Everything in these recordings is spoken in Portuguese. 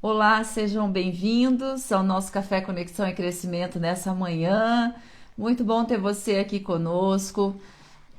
Olá, sejam bem-vindos ao nosso Café Conexão e Crescimento nessa manhã. Muito bom ter você aqui conosco.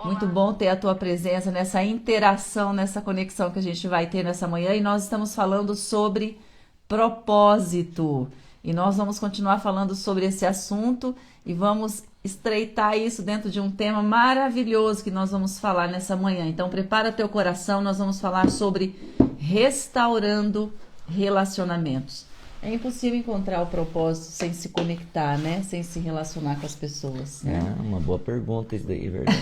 Muito Olá. bom ter a tua presença nessa interação, nessa conexão que a gente vai ter nessa manhã. E nós estamos falando sobre propósito. E nós vamos continuar falando sobre esse assunto e vamos estreitar isso dentro de um tema maravilhoso que nós vamos falar nessa manhã. Então, prepara teu coração, nós vamos falar sobre restaurando relacionamentos. É impossível encontrar o propósito sem se conectar, né? Sem se relacionar com as pessoas, né? Uma boa pergunta isso daí, é verdade.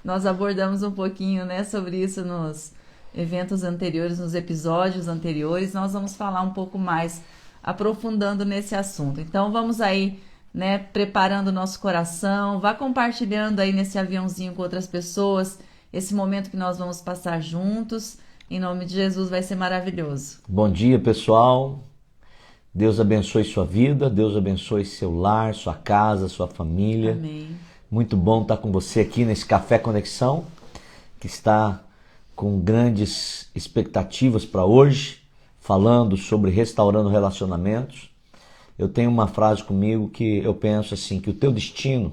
Nós abordamos um pouquinho, né, sobre isso nos eventos anteriores, nos episódios anteriores. Nós vamos falar um pouco mais, aprofundando nesse assunto. Então, vamos aí, né, preparando o nosso coração, vá compartilhando aí nesse aviãozinho com outras pessoas, esse momento que nós vamos passar juntos. Em nome de Jesus, vai ser maravilhoso. Bom dia, pessoal. Deus abençoe sua vida, Deus abençoe seu lar, sua casa, sua família. Amém. Muito bom estar com você aqui nesse Café Conexão, que está com grandes expectativas para hoje, falando sobre restaurando relacionamentos. Eu tenho uma frase comigo que eu penso assim, que o teu destino,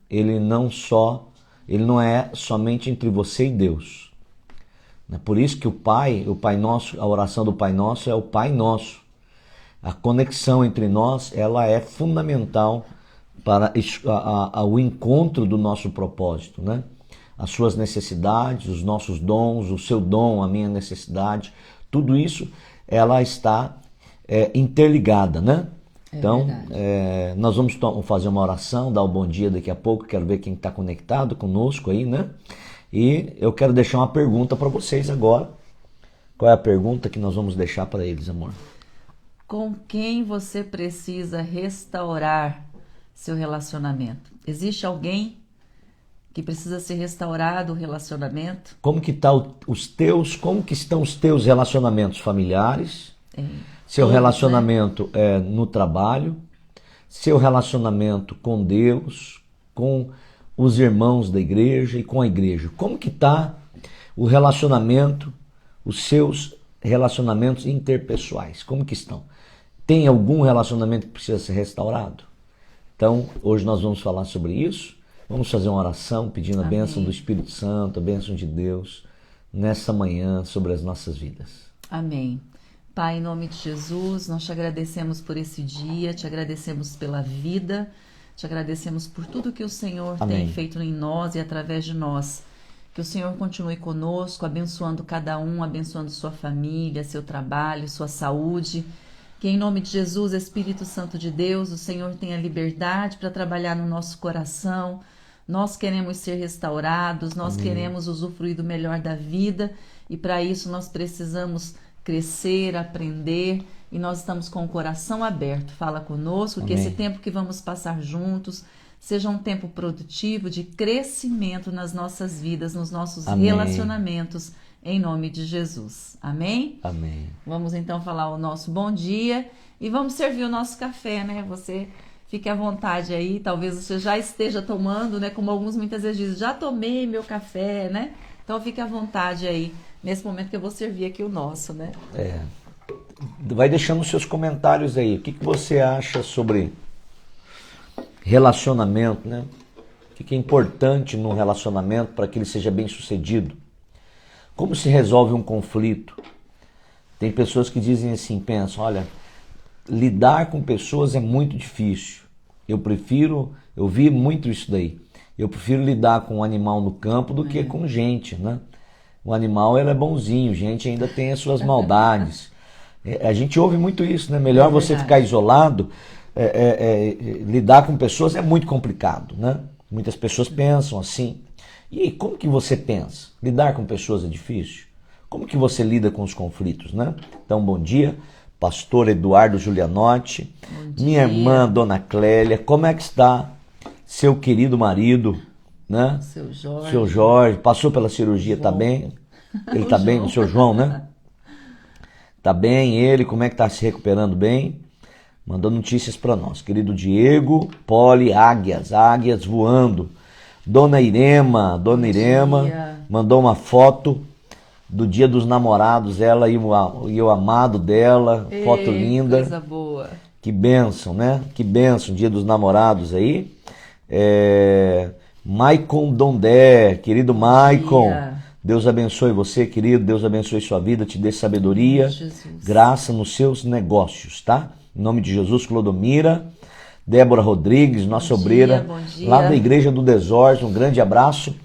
ele não é somente entre você e Deus. Por isso que o Pai Nosso, a oração do Pai Nosso é o Pai Nosso. A conexão entre nós, ela é fundamental para o encontro do nosso propósito, né? As suas necessidades, os nossos dons, o seu dom, a minha necessidade, tudo isso, ela está interligada, né? Então, nós vamos fazer uma oração, dar o bom dia daqui a pouco, quero ver quem está conectado conosco aí, né? E eu quero deixar uma pergunta para vocês agora. Qual é a pergunta que nós vamos deixar para eles, amor? Com quem você precisa restaurar seu relacionamento? Existe alguém que precisa ser restaurado o relacionamento? Como que estão os teus relacionamentos familiares? Seu Todos, relacionamento no trabalho, seu relacionamento com Deus, com os irmãos da igreja e com a igreja. Como que está o relacionamento, os seus relacionamentos interpessoais? Como que estão? Tem algum relacionamento que precisa ser restaurado? Então, hoje nós vamos falar sobre isso. Vamos fazer uma oração pedindo a bênção do Espírito Santo, a bênção de Deus, nessa manhã sobre as nossas vidas. Amém. Pai, em nome de Jesus, nós te agradecemos por esse dia, te agradecemos pela vida, te agradecemos por tudo que o Senhor tem feito em nós e através de nós. Que o Senhor continue conosco, abençoando cada um, abençoando sua família, seu trabalho, sua saúde. Que em nome de Jesus, Espírito Santo de Deus, o Senhor tenha liberdade para trabalhar no nosso coração. Nós queremos ser restaurados, nós queremos usufruir do melhor da vida e para isso nós precisamos crescer, aprender e nós estamos com o coração aberto. Fala conosco, que esse tempo que vamos passar juntos seja um tempo produtivo de crescimento nas nossas vidas, nos nossos relacionamentos, em nome de Jesus. Amém? Amém. Vamos então falar o nosso bom dia e vamos servir o nosso café, né? Você fique à vontade aí, talvez você já esteja tomando, né? Como alguns muitas vezes dizem, já tomei meu café, né? Então fique à vontade aí, nesse momento que eu vou servir aqui o nosso, né? Vai deixando os seus comentários aí. O que você acha sobre relacionamento, né? O que é importante num relacionamento para que ele seja bem sucedido? Como se resolve um conflito? Tem pessoas que dizem assim, pensam, olha, lidar com pessoas é muito difícil. Eu vi muito isso daí. Eu prefiro lidar com um animal no campo do que com gente, né? O animal ele é bonzinho, gente ainda tem as suas maldades. A gente ouve muito isso, né? Melhor você ficar isolado, lidar com pessoas é muito complicado, né? Muitas pessoas pensam assim. E como que você pensa? Lidar com pessoas é difícil? Como que você lida com os conflitos, né? Então, bom dia, pastor Eduardo Giulianotti, minha irmã Dona Clélia, como é que está seu querido marido, né? Seu Jorge, passou pela cirurgia, tá bem? Ele tá bem, o seu João, né? Tá bem, ele, como é que tá se recuperando bem? Mandando notícias para nós. Querido Diego, Poli, águias voando. Dona Irema mandou uma foto do Dia dos Namorados, ela e o amado dela, foto linda. Coisa boa. Que bênção, né? Que bênção, Dia dos Namorados aí. Maicon Dondé, querido Maicon, Deus abençoe você, querido, Deus abençoe sua vida, te dê sabedoria, graça nos seus negócios, tá? Em nome de Jesus. Clodomira, Débora Rodrigues, nossa obreira, lá da Igreja do Desorze, um grande abraço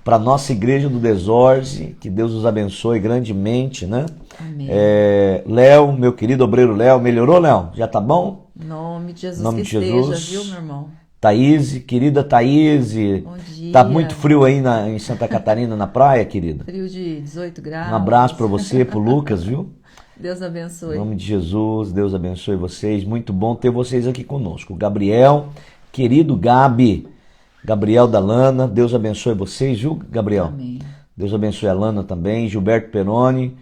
para nossa Igreja do Desorze, que Deus os abençoe grandemente, né? Amém. Léo, meu querido obreiro Léo, melhorou, Léo? Já tá bom? Em nome de Jesus, nome que de Jesus. esteja, viu, meu irmão? Thaís, querida Thaís, bom dia. Tá muito frio aí em Santa Catarina, na praia, querida? Frio de 18 graus. Um abraço para você, pro Lucas, viu? Deus abençoe. Em nome de Jesus, Deus abençoe vocês. Muito bom ter vocês aqui conosco. Gabriel, querido Gabi, Gabriel da Lana, Deus abençoe vocês, viu, Gabriel? Amém. Deus abençoe a Lana também. Gilberto Peroni,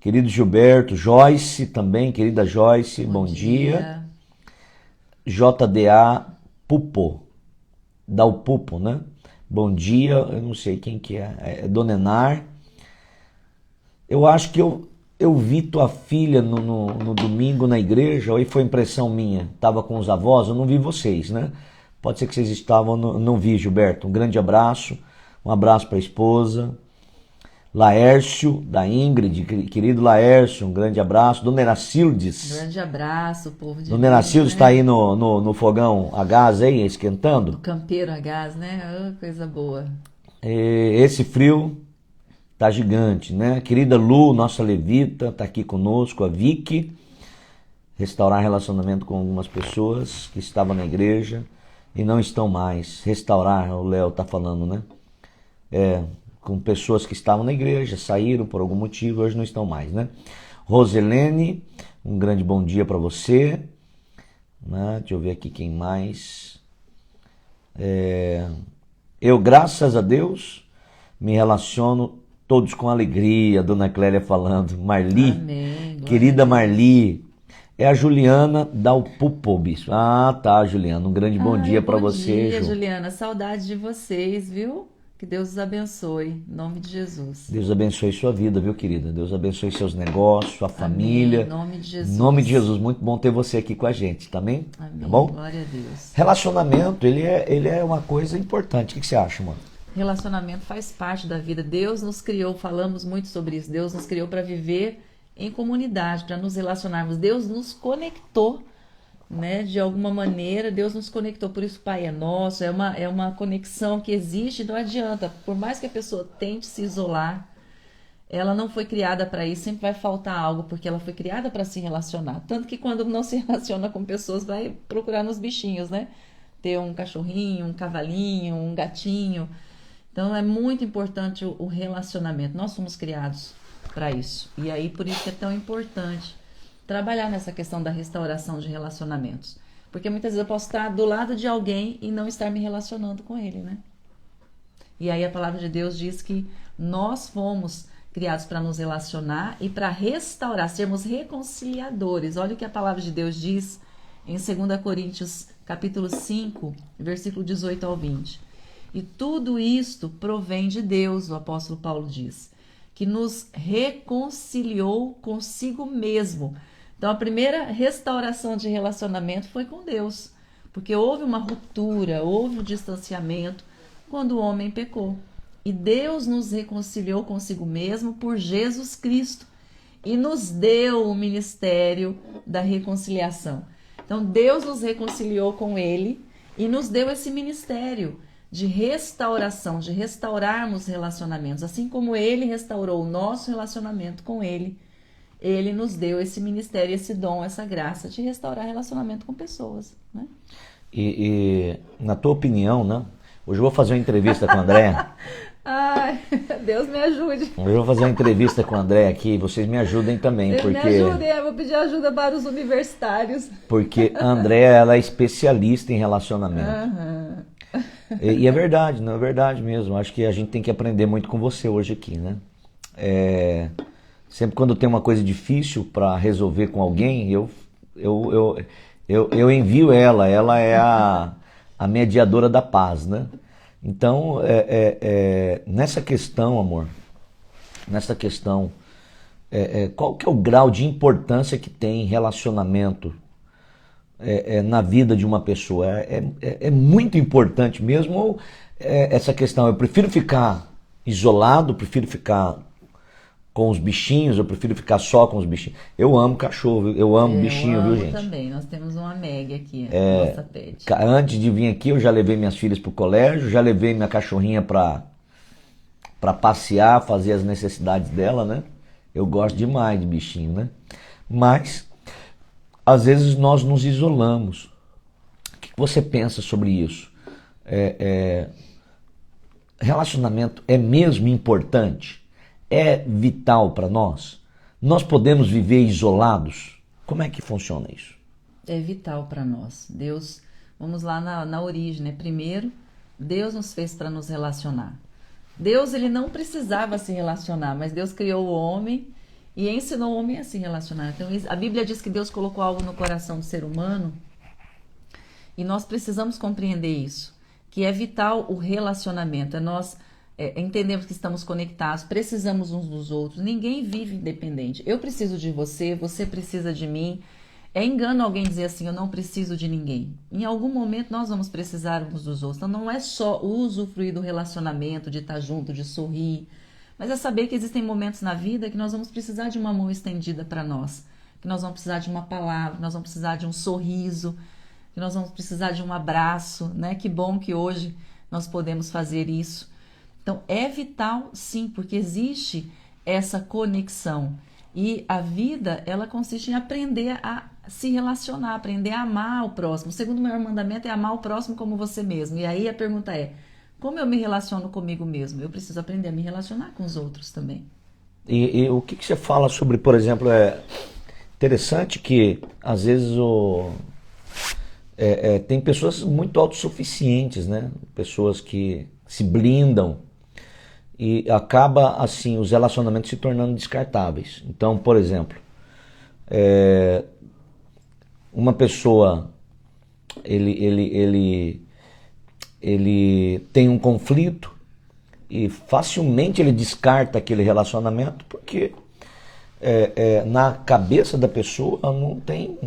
querido Gilberto. Joyce também, querida Joyce, bom dia. JDA Pupo, dá o Pupo, né? Bom dia, eu não sei quem que é Dona Enar. Eu acho que eu vi tua filha no domingo na igreja, ou foi impressão minha, estava com os avós, eu não vi vocês, né? Pode ser que vocês estavam, não vi, Gilberto. Um grande abraço, um abraço para a esposa. Laércio, da Ingrid, querido Laércio, um grande abraço. Dona Eracildes. Grande abraço, povo de Dona Eracildes está aí no fogão a gás aí, esquentando? No campeiro a gás, né? Oh, coisa boa. Esse frio tá gigante, né? Querida Lu, nossa levita, tá aqui conosco. A Vicky, restaurar relacionamento com algumas pessoas que estavam na igreja e não estão mais. Restaurar, o Léo tá falando, né? Com pessoas que estavam na igreja, saíram por algum motivo, hoje não estão mais, né? Roselene, um grande bom dia para você. Né? Deixa eu ver aqui quem mais. Eu, graças a Deus, me relaciono todos com alegria. A Dona Clélia falando. Marli, amém, querida Marli. É a Juliana da Upupo, bispo. Ah, tá, Juliana. Um grande bom dia para você, Bom dia, Ju. Juliana. Saudade de vocês, viu? Que Deus os abençoe, em nome de Jesus. Deus abençoe sua vida, viu, querida? Deus abençoe seus negócios, sua família. Amém. Em nome de Jesus. Em nome de Jesus. Muito bom ter você aqui com a gente, também. Amém. Tá bom? Glória a Deus. Relacionamento, ele é uma coisa importante. O que você acha, mano? Relacionamento faz parte da vida. Deus nos criou, falamos muito sobre isso. Deus nos criou para viver em comunidade, para nos relacionarmos. Deus nos conectou, né? De alguma maneira, Deus nos conectou. Por isso, Pai é nosso. É uma conexão que existe. Não adianta. Por mais que a pessoa tente se isolar, ela não foi criada para isso. Sempre vai faltar algo, porque ela foi criada para se relacionar. Tanto que quando não se relaciona com pessoas, vai procurar nos bichinhos, né? Ter um cachorrinho, um cavalinho, um gatinho. Então, é muito importante o relacionamento. Nós fomos criados para isso. E aí, por isso que é tão importante trabalhar nessa questão da restauração de relacionamentos. Porque muitas vezes eu posso estar do lado de alguém e não estar me relacionando com ele, né? E aí a palavra de Deus diz que nós fomos criados para nos relacionar e para restaurar, sermos reconciliadores. Olha o que a palavra de Deus diz em 2 Coríntios capítulo 5, versículo 18 ao 20. E tudo isto provém de Deus, o apóstolo Paulo diz, que nos reconciliou consigo mesmo. Então, a primeira restauração de relacionamento foi com Deus, porque houve uma ruptura, houve um distanciamento quando o homem pecou. E Deus nos reconciliou consigo mesmo por Jesus Cristo e nos deu o ministério da reconciliação. Então, Deus nos reconciliou com Ele e nos deu esse ministério de restauração, de restaurarmos relacionamentos. Assim como Ele restaurou o nosso relacionamento com Ele, Ele nos deu esse ministério, esse dom, essa graça de restaurar relacionamento com pessoas, né? E na tua opinião, né? Hoje eu vou fazer uma entrevista com a Andréa. Ai, Deus me ajude. Hoje eu vou fazer uma entrevista com a Andréa aqui. Vocês me ajudem também, Vocês porque... me ajudem, eu vou pedir ajuda para os universitários. Porque a Andréa, ela é especialista em relacionamento. Aham. E é verdade, não é verdade mesmo. Acho que a gente tem que aprender muito com você hoje aqui, né? Sempre quando tem uma coisa difícil para resolver com alguém, eu envio ela. Ela é a mediadora da paz, né? Então, nessa questão, amor, nessa questão. Qual que é o grau de importância que tem relacionamento na vida de uma pessoa? É muito importante mesmo? Ou essa questão, eu prefiro ficar isolado, prefiro ficar com os bichinhos, eu prefiro ficar só com os bichinhos. Eu amo cachorro, eu amo bichinho, viu, gente? Eu também, nós temos uma Meg aqui, nossa pet. Antes de vir aqui, eu já levei minhas filhas pro colégio, já levei minha cachorrinha para passear, fazer as necessidades dela, né? Eu gosto demais de bichinho, né? Mas, às vezes, nós nos isolamos. O que você pensa sobre isso? Relacionamento é mesmo importante? É vital para nós? Nós podemos viver isolados? Como é que funciona isso? É vital para nós. Deus, vamos lá na origem, né? Primeiro, Deus nos fez para nos relacionar. Deus, ele não precisava se relacionar, mas Deus criou o homem e ensinou o homem a se relacionar. Então, a Bíblia diz que Deus colocou algo no coração do ser humano e nós precisamos compreender isso, que é vital o relacionamento. Nós entendemos que estamos conectados, precisamos uns dos outros, ninguém vive independente. Eu preciso de você, você precisa de mim. É engano alguém dizer assim, eu não preciso de ninguém. Em algum momento nós vamos precisar uns dos outros. Então não é só o usufruir do relacionamento, de estar junto, de sorrir, mas é saber que existem momentos na vida que nós vamos precisar de uma mão estendida para nós, que nós vamos precisar de uma palavra, que nós vamos precisar de um sorriso, que nós vamos precisar de um abraço, né? Que bom que hoje nós podemos fazer isso. Então é vital sim, porque existe essa conexão. E a vida, ela consiste em aprender a se relacionar, aprender a amar o próximo. O segundo maior mandamento é amar o próximo como você mesmo. E aí a pergunta é, como eu me relaciono comigo mesmo? Eu preciso aprender a me relacionar com os outros também. E o que você fala sobre, por exemplo, é interessante que às vezes tem pessoas muito autossuficientes, né? Pessoas que se blindam e acaba assim os relacionamentos se tornando descartáveis. Então, por exemplo, uma pessoa ele tem um conflito e facilmente ele descarta aquele relacionamento porque na cabeça da pessoa não tem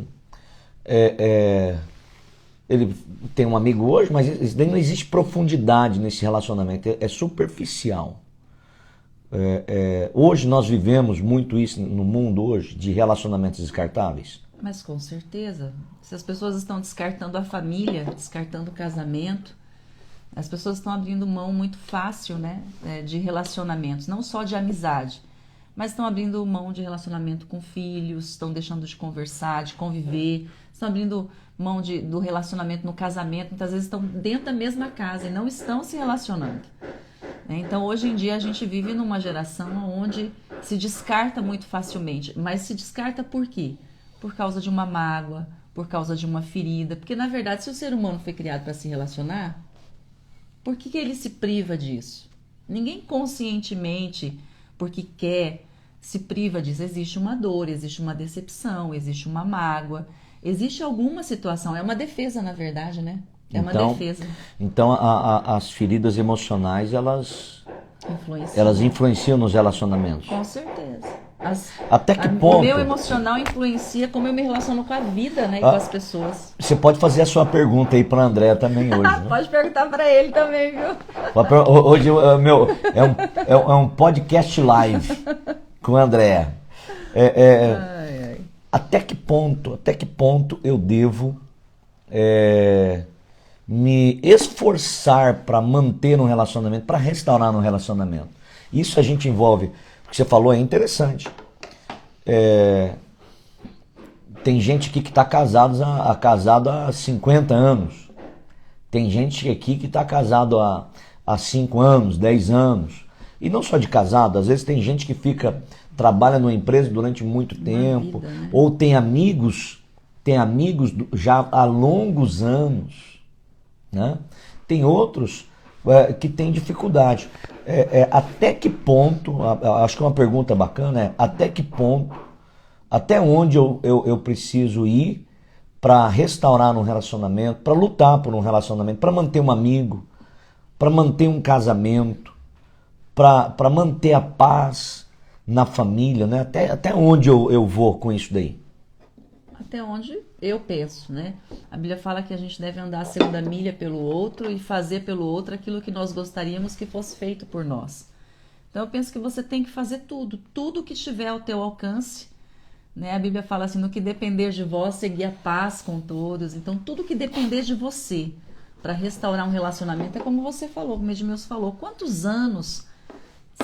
ele tem um amigo hoje, mas não existe profundidade nesse relacionamento, é superficial. Hoje nós vivemos muito isso no mundo hoje, de relacionamentos descartáveis. Mas com certeza, se as pessoas estão descartando a família, descartando o casamento, as pessoas estão abrindo mão muito fácil, né, de relacionamentos, não só de amizade, mas estão abrindo mão de relacionamento com filhos, estão deixando de conversar, de conviver, estão abrindo mão do relacionamento no casamento, muitas vezes estão dentro da mesma casa e não estão se relacionando. Então, hoje em dia, a gente vive numa geração onde se descarta muito facilmente. Mas se descarta por quê? Por causa de uma mágoa, por causa de uma ferida. Porque, na verdade, se o ser humano foi criado para se relacionar, por que ele se priva disso? Ninguém conscientemente, porque quer, se priva disso. Existe uma dor, existe uma decepção, existe uma mágoa, existe alguma situação. É uma defesa, na verdade, né? É uma defesa. Então, as feridas emocionais, elas influenciam nos relacionamentos. Com certeza. Até que ponto? O meu emocional influencia como eu me relaciono com a vida, né? E com as pessoas. Você pode fazer a sua pergunta aí para o André também hoje, né? Pode perguntar para ele também, viu? Hoje é um podcast live com o André. Até que ponto eu devo me esforçar para manter um relacionamento, para restaurar um relacionamento? Isso a gente envolve, o que você falou é interessante. Tem gente aqui que está casado há 50 anos. Tem gente aqui que está casado há 5 anos, 10 anos. E não só de casado, às vezes tem gente que trabalha numa empresa durante muito tempo, vida, né? Ou tem amigos já há longos anos, né? Tem outros que têm dificuldade. Até que ponto, acho que uma pergunta bacana até que ponto, até onde eu preciso ir para restaurar um relacionamento, para lutar por um relacionamento, para manter um amigo, para manter um casamento, para manter a paz. na família, né? Até onde eu vou com isso daí? Até onde eu penso, né? A Bíblia fala que a gente deve andar a segunda milha pelo outro e fazer pelo outro aquilo que nós gostaríamos que fosse feito por nós. Então eu penso que você tem que fazer tudo que estiver ao teu alcance, né? A Bíblia fala assim, no que depender de vós, segui a paz com todos. Então tudo que depender de você para restaurar um relacionamento é como você falou, como Edmilson falou, quantos anos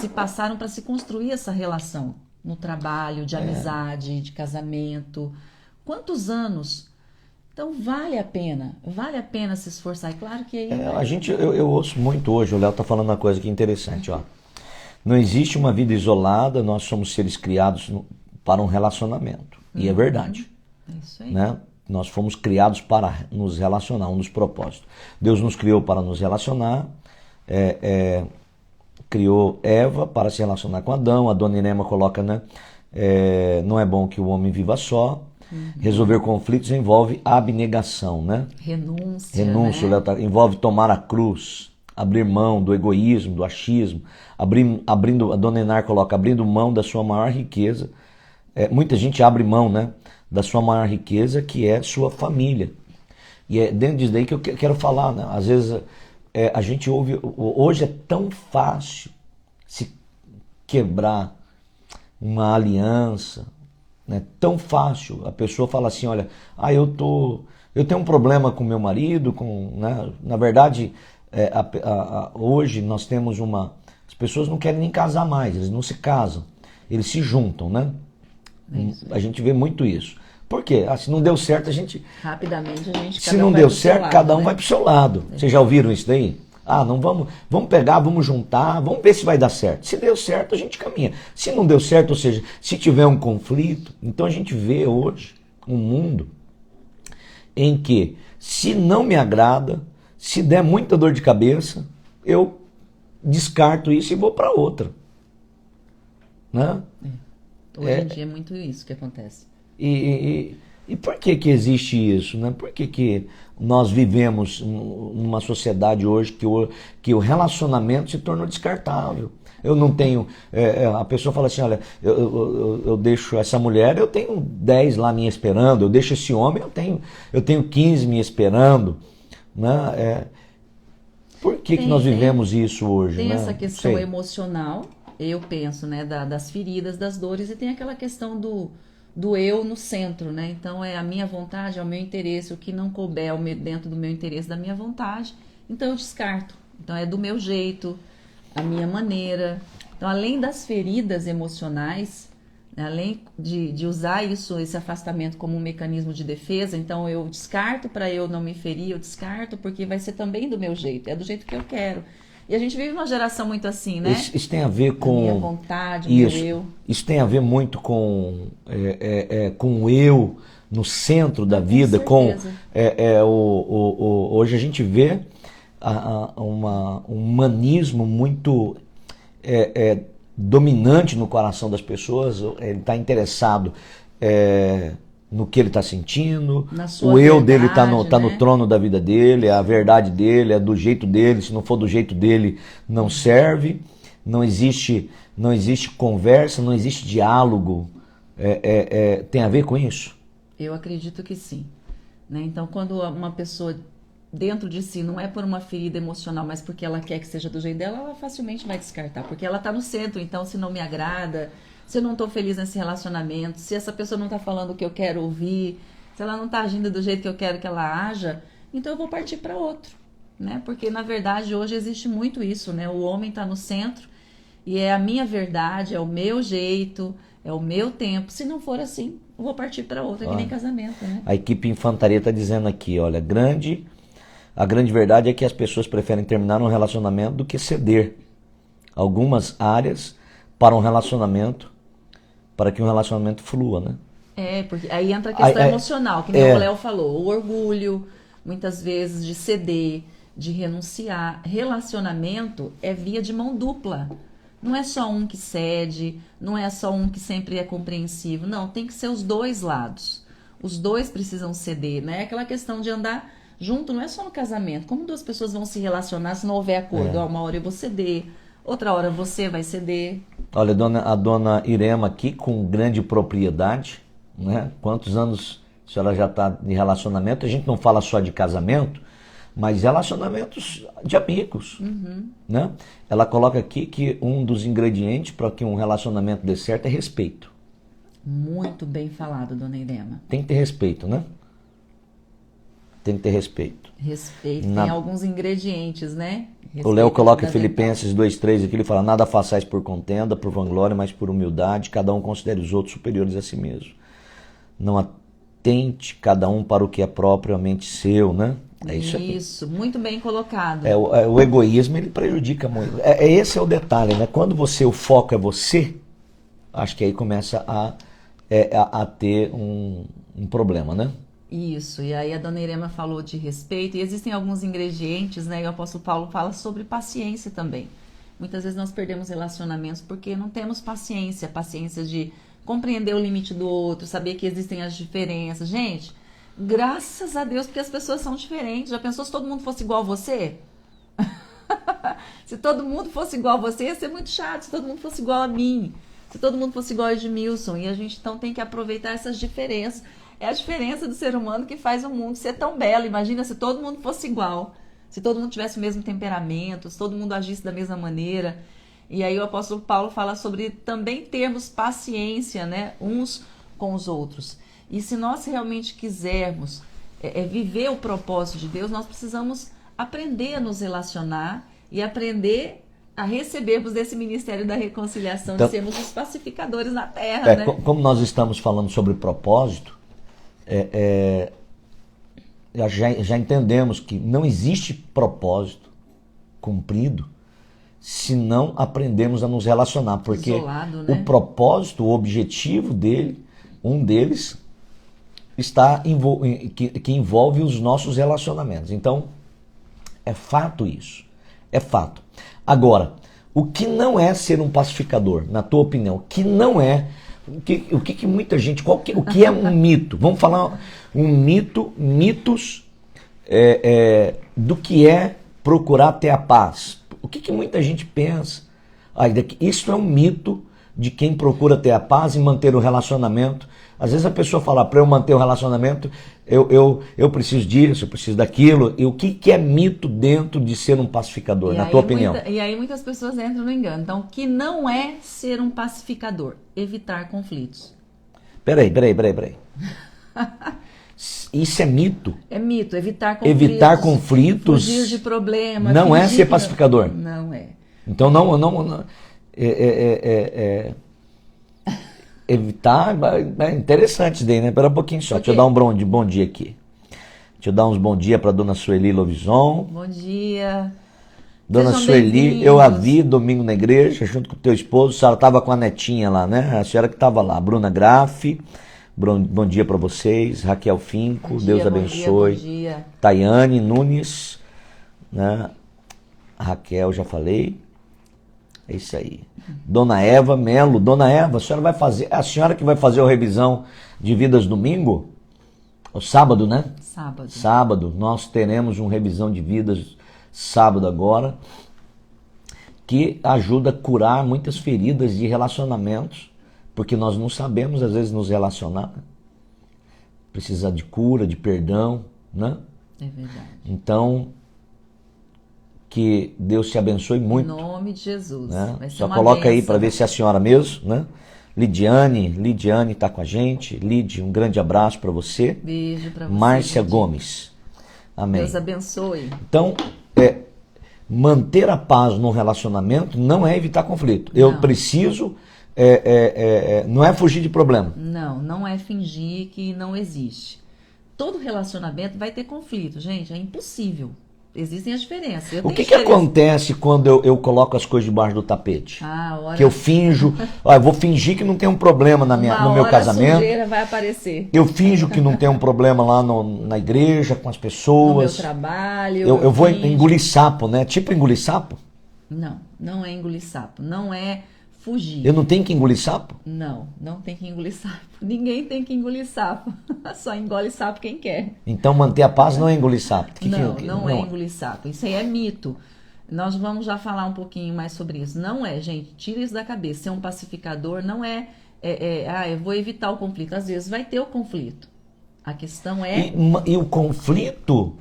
se passaram para se construir essa relação no trabalho, de amizade, de casamento, quantos anos? Então vale a pena se esforçar. É claro que aí... Eu ouço muito hoje, o Léo está falando uma coisa que é interessante, ó. Não existe uma vida isolada, nós somos seres criados para um relacionamento. E é verdade. É isso aí. Né? Nós fomos criados para nos relacionar, um dos propósitos. Deus nos criou para nos relacionar, criou Eva para se relacionar com Adão. A dona Irema coloca, né? Não é bom que o homem viva só. Resolver conflitos envolve abnegação, né? Renúncia, né? Envolve tomar a cruz, abrir mão do egoísmo, do achismo, abrindo, a dona Enar coloca, abrindo mão da sua maior riqueza. Muita gente abre mão, né, da sua maior riqueza, que é sua família. E é dentro disso daí que eu quero falar, né? Às vezes a gente ouve, hoje é tão fácil se quebrar uma aliança, né? Tão fácil. A pessoa fala assim, olha, eu tenho um problema com meu marido, né? Na verdade, hoje nós temos as pessoas não querem nem casar mais, eles não se casam, eles se juntam, né? A gente vê muito isso. Por quê? Se não deu certo, rapidamente a gente... Se não deu certo, cada um vai pro seu lado. Vocês já ouviram isso daí? Não vamos pegar, vamos juntar, vamos ver se vai dar certo. Se deu certo, a gente caminha. Se não deu certo, ou seja, se tiver um conflito, então a gente vê hoje um mundo em que, se não me agrada, se der muita dor de cabeça, eu descarto isso e vou para outra. Né? Hoje em dia é muito isso que acontece. E por que existe isso? Né? Por que nós vivemos numa sociedade hoje que o relacionamento se tornou descartável? Eu não tenho... a pessoa fala assim, olha, eu deixo essa mulher, eu tenho 10 lá me esperando, eu deixo esse homem, eu tenho 15 me esperando. Né? Por que nós vivemos isso hoje? Tem né? essa questão emocional, eu penso, né, das feridas, das dores, e tem aquela questão do eu no centro, né? Então é a minha vontade, é o meu interesse, o que não couber dentro do meu interesse, da minha vontade, então eu descarto. Então é do meu jeito, a minha maneira. Então, além das feridas emocionais, né, além de usar esse afastamento como um mecanismo de defesa, então eu descarto para eu não me ferir, eu descarto porque vai ser também do meu jeito, é do jeito que eu quero. E a gente vive uma geração muito assim, né? Isso tem a ver com... A minha vontade, o meu eu. Isso tem a ver muito com o eu no centro da vida. Com hoje a gente vê um humanismo muito dominante no coração das pessoas. Ele está interessado no que ele está sentindo, o eu dele está no trono da vida dele, é a verdade dele, é do jeito dele, se não for do jeito dele, não serve, não existe conversa, não existe diálogo. Tem a ver com isso? Eu acredito que sim. Né? Então, quando uma pessoa dentro de si não é por uma ferida emocional, mas porque ela quer que seja do jeito dela, ela facilmente vai descartar, porque ela está no centro. Então, se não me agrada, se eu não estou feliz nesse relacionamento, se essa pessoa não está falando o que eu quero ouvir, se ela não está agindo do jeito que eu quero que ela haja, então eu vou partir para outro, né? Porque, na verdade, hoje existe muito isso, né? O homem está no centro e é a minha verdade, é o meu jeito, é o meu tempo. Se não for assim, eu vou partir para outro, que nem casamento, né? A equipe Infantaria está dizendo aqui, olha, a grande verdade é que as pessoas preferem terminar um relacionamento do que ceder algumas áreas para um relacionamento, para que um relacionamento flua, né? Porque aí entra a questão emocional, que nem o Léo falou, o orgulho, muitas vezes, de ceder, de renunciar. Relacionamento é via de mão dupla. Não é só um que cede, não é só um que sempre é compreensivo. Não, tem que ser os dois lados. Os dois precisam ceder, né? Aquela questão de andar junto, não é só no casamento. Como duas pessoas vão se relacionar se não houver acordo? Uma hora eu vou ceder, outra hora você vai ceder. Olha, a dona Irema aqui, com grande propriedade, né? Quantos anos a senhora já está de relacionamento? A gente não fala só de casamento, mas relacionamentos de amigos, né? Ela coloca aqui que um dos ingredientes para que um relacionamento dê certo é respeito. Muito bem falado, dona Irema. Tem que ter respeito, né? Tem que ter respeito. Respeito. Tem alguns ingredientes, né? Respeito, o Léo coloca Filipenses 2:3 aqui, ele fala: nada façais por contenda, por vanglória, mas por humildade, cada um considere os outros superiores a si mesmo. Não atente cada um para o que é propriamente seu, né? É isso aqui. Isso, muito bem colocado. O egoísmo, ele prejudica muito. Esse é o detalhe, né? Quando o foco é você, acho que aí começa a ter um problema, né? Isso, e aí a dona Irema falou de respeito, e existem alguns ingredientes, né? E o apóstolo Paulo fala sobre paciência também. Muitas vezes nós perdemos relacionamentos porque não temos paciência de compreender o limite do outro, saber que existem as diferenças. Gente, graças a Deus porque as pessoas são diferentes. Já pensou se todo mundo fosse igual a você? Se todo mundo fosse igual a você, ia ser muito chato. Se todo mundo fosse igual a mim, se todo mundo fosse igual a Edmilson. E a gente então tem que aproveitar essas diferenças. É a diferença do ser humano que faz o mundo ser tão belo. Imagina se todo mundo fosse igual, se todo mundo tivesse o mesmo temperamento, se todo mundo agisse da mesma maneira. E aí o apóstolo Paulo fala sobre também termos paciência, né, uns com os outros. E se nós realmente quisermos viver o propósito de Deus, nós precisamos aprender a nos relacionar e aprender a recebermos desse ministério da reconciliação, então, de sermos os pacificadores na terra. Né? Como nós estamos falando sobre propósito, já entendemos que não existe propósito cumprido se não aprendemos a nos relacionar, porque isolado, né? O propósito, o objetivo dele, um deles que envolve os nossos relacionamentos. Então, é fato isso, é fato. Agora, o que não é ser um pacificador, na tua opinião? O que não é? O que muita gente... o que é um mito? Vamos falar mitos do que é procurar ter a paz. O que muita gente pensa? Isso é um mito de quem procura ter a paz e manter o relacionamento. Às vezes a pessoa fala, para eu manter o relacionamento, eu preciso disso, eu preciso daquilo. E o que é mito dentro de ser um pacificador, na tua opinião? E aí muitas pessoas entram no engano. Então, o que não é ser um pacificador? Evitar conflitos. Peraí. Isso é mito? É mito, evitar conflitos. Evitar conflitos. Fugir de problemas. Não é ser pacificador? Não é. Então, não evitar, é interessante isso daí, né? Espera um pouquinho só, deixa eu dar um bom dia aqui. Deixa eu dar uns bom dia para dona Sueli Lovison. Bom dia. Dona Sueli, eu a vi domingo na igreja, junto com o teu esposo. A senhora estava com a netinha lá, né? A senhora que estava lá. Bruna Graff, bom dia para vocês. Raquel Finco, Deus abençoe. Bom dia. Tayane Nunes, né? Raquel, já falei. É isso aí. Dona Eva Melo. Dona Eva, a senhora que vai fazer a revisão de vidas domingo? O sábado, né? Sábado. Nós teremos uma revisão de vidas sábado agora, que ajuda a curar muitas feridas de relacionamentos, porque nós não sabemos, às vezes, nos relacionar. Precisa de cura, de perdão, né? É verdade. Então, que Deus te abençoe muito. Em nome de Jesus. Né? Vai ser só uma coloca bênção. aí para ver se é a senhora mesmo, né? Lidiane está com a gente. Lid, um grande abraço para você. Beijo para você. Márcia Gomes. Amém. Deus abençoe. Então, manter a paz no relacionamento não é evitar conflito. Eu preciso, não é fugir de problema. Não é fingir que não existe. Todo relacionamento vai ter conflito, gente, é impossível. Existem as diferenças. O que acontece quando eu coloco as coisas debaixo do tapete? Que eu finjo, eu vou fingir que não tem um problema no meu casamento. A sujeira vai aparecer. Eu finjo que não tem um problema lá na igreja, com as pessoas. No meu trabalho. Eu vou engolir sapo, né? Tipo engolir sapo? Não é engolir sapo. Não é fugir. Eu não tenho que engolir sapo? Não tem que engolir sapo. Ninguém tem que engolir sapo. Só engole sapo quem quer. Então manter a paz não é engolir sapo. Não é engolir sapo. Isso aí é mito. Nós vamos já falar um pouquinho mais sobre isso. Não é, gente, tira isso da cabeça. Ser um pacificador não eu vou evitar o conflito. Às vezes vai ter o conflito. A questão é... E o conflito...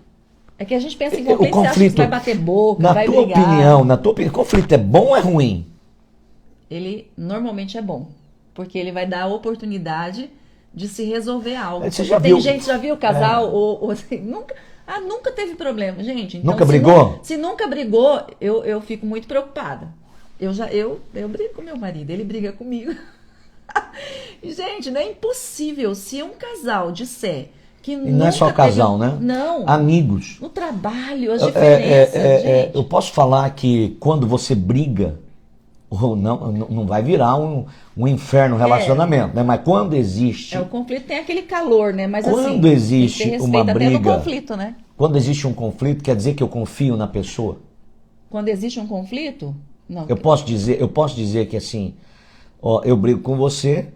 É que a gente pensa em conflito, você acha que você vai bater boca, vai brigar. Na tua opinião, conflito é bom ou é ruim? Ele normalmente é bom. Porque ele vai dar a oportunidade de se resolver algo. Você já viu? Gente, já viu o casal? Assim, nunca teve problema, gente. Então, nunca brigou? Se nunca brigou, eu fico muito preocupada. Eu brigo com meu marido, ele briga comigo. Gente, não é impossível. Se um casal disser que nunca não é só casal, né? Não. Amigos. No trabalho, as diferenças, gente. Eu posso falar que quando você briga, não vai virar um inferno relacionamento, né? Mas quando existe... o conflito tem aquele calor, né? Mas quando assim, existe uma briga... Até no conflito, né? Quando existe um conflito, quer dizer que eu confio na pessoa? Quando existe um conflito? Não. Eu posso dizer que assim, eu brigo com você,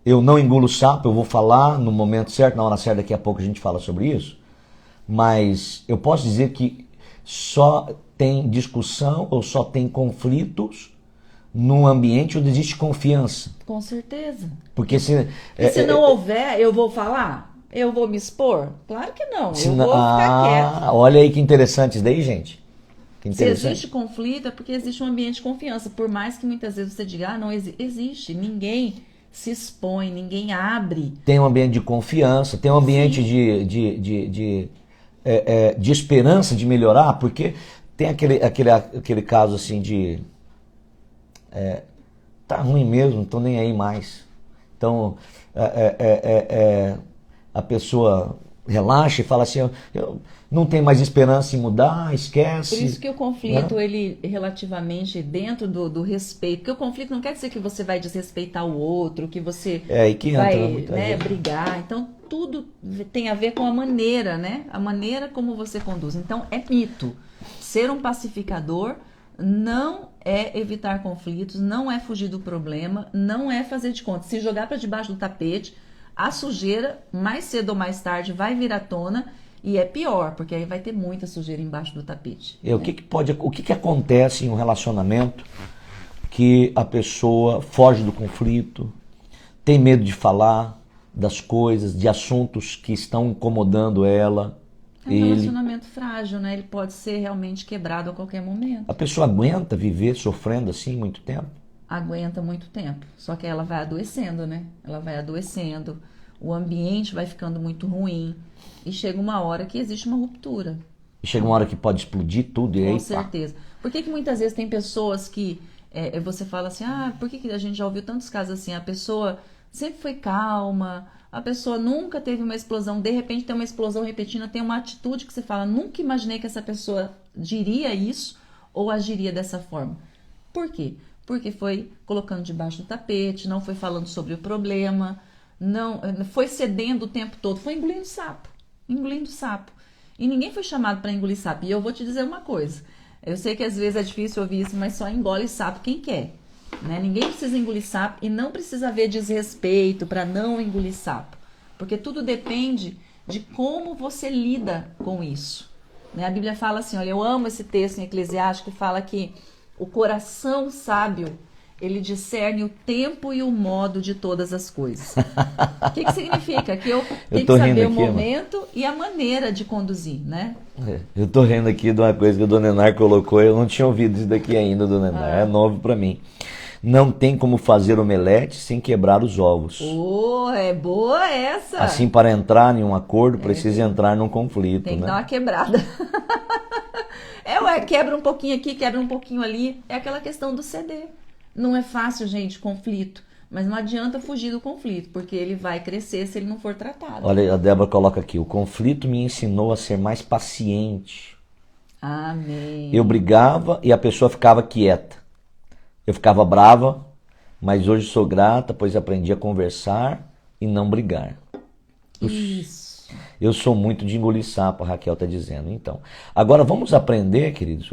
eu não engulo sapo, eu vou falar no momento certo, na hora certa, daqui a pouco a gente fala sobre isso, mas eu posso dizer que só tem discussão ou só tem conflitos num ambiente onde existe confiança. Com certeza. Porque se não houver, eu vou falar? Eu vou me expor? Claro que não. Eu vou ficar quieta. Olha aí que interessante isso daí, gente. Se existe conflito, é porque existe um ambiente de confiança. Por mais que muitas vezes você diga, não existe. Ninguém se expõe, ninguém abre. Tem um ambiente de confiança, tem um ambiente de esperança de melhorar, porque tem aquele caso assim de... tá ruim mesmo, não tô nem aí mais. Então, a pessoa relaxa e fala assim, eu não tenho mais esperança em mudar, esquece. Por isso que o conflito, ele relativamente dentro do respeito, porque o conflito não quer dizer que você vai desrespeitar o outro, que você vai brigar. Então, tudo tem a ver com a maneira, né? A maneira como você conduz. Então, é mito. Ser um pacificador não é evitar conflitos, não é fugir do problema, não é fazer de conta. Se jogar para debaixo do tapete, a sujeira, mais cedo ou mais tarde, vai vir à tona e é pior, porque aí vai ter muita sujeira embaixo do tapete. O que acontece em um relacionamento que a pessoa foge do conflito, tem medo de falar das coisas, de assuntos que estão incomodando ela? É um relacionamento frágil, né? Ele pode ser realmente quebrado a qualquer momento. A pessoa aguenta viver sofrendo assim muito tempo? Aguenta muito tempo. Só que ela vai adoecendo, né? Ela vai adoecendo, o ambiente vai ficando muito ruim e chega uma hora que existe uma ruptura. E chega uma hora que pode explodir tudo e aí... Com certeza. Por que muitas vezes tem pessoas que você fala assim, por que a gente já ouviu tantos casos assim? A pessoa sempre foi calma, a pessoa nunca teve uma explosão, de repente tem uma explosão repetida, tem uma atitude que você fala, nunca imaginei que essa pessoa diria isso ou agiria dessa forma. Por quê? Porque foi colocando debaixo do tapete, não foi falando sobre o problema, não foi cedendo o tempo todo, foi engolindo sapo. E ninguém foi chamado para engolir sapo. E eu vou te dizer uma coisa, eu sei que às vezes é difícil ouvir isso, mas só engole sapo quem quer. Né? Ninguém precisa engolir sapo e não precisa haver desrespeito para não engolir sapo. Porque tudo depende de como você lida com isso. Né? A Bíblia fala assim, olha, eu amo esse texto em Eclesiastes que fala que o coração sábio, ele discerne o tempo e o modo de todas as coisas. O que significa? Que eu tenho que saber o momento e a maneira de conduzir, né? Eu tô rindo aqui de uma coisa que o Dona Enar colocou, eu não tinha ouvido isso daqui ainda, Dona Enar, é novo para mim. Não tem como fazer omelete sem quebrar os ovos. É boa essa! Assim, para entrar em um acordo, precisa entrar num conflito. Tem que né? dar uma quebrada. Quebra um pouquinho aqui, quebra um pouquinho ali. É aquela questão do ceder. Não é fácil, gente, conflito. Mas não adianta fugir do conflito, porque ele vai crescer se ele não for tratado. Olha, a Débora coloca aqui, o conflito me ensinou a ser mais paciente. Amém. Eu brigava e a pessoa ficava quieta. Eu ficava brava, mas hoje sou grata, pois aprendi a conversar e não brigar. Isso. Eu sou muito de engolir sapo, a Raquel está dizendo. Então, agora vamos aprender, queridos.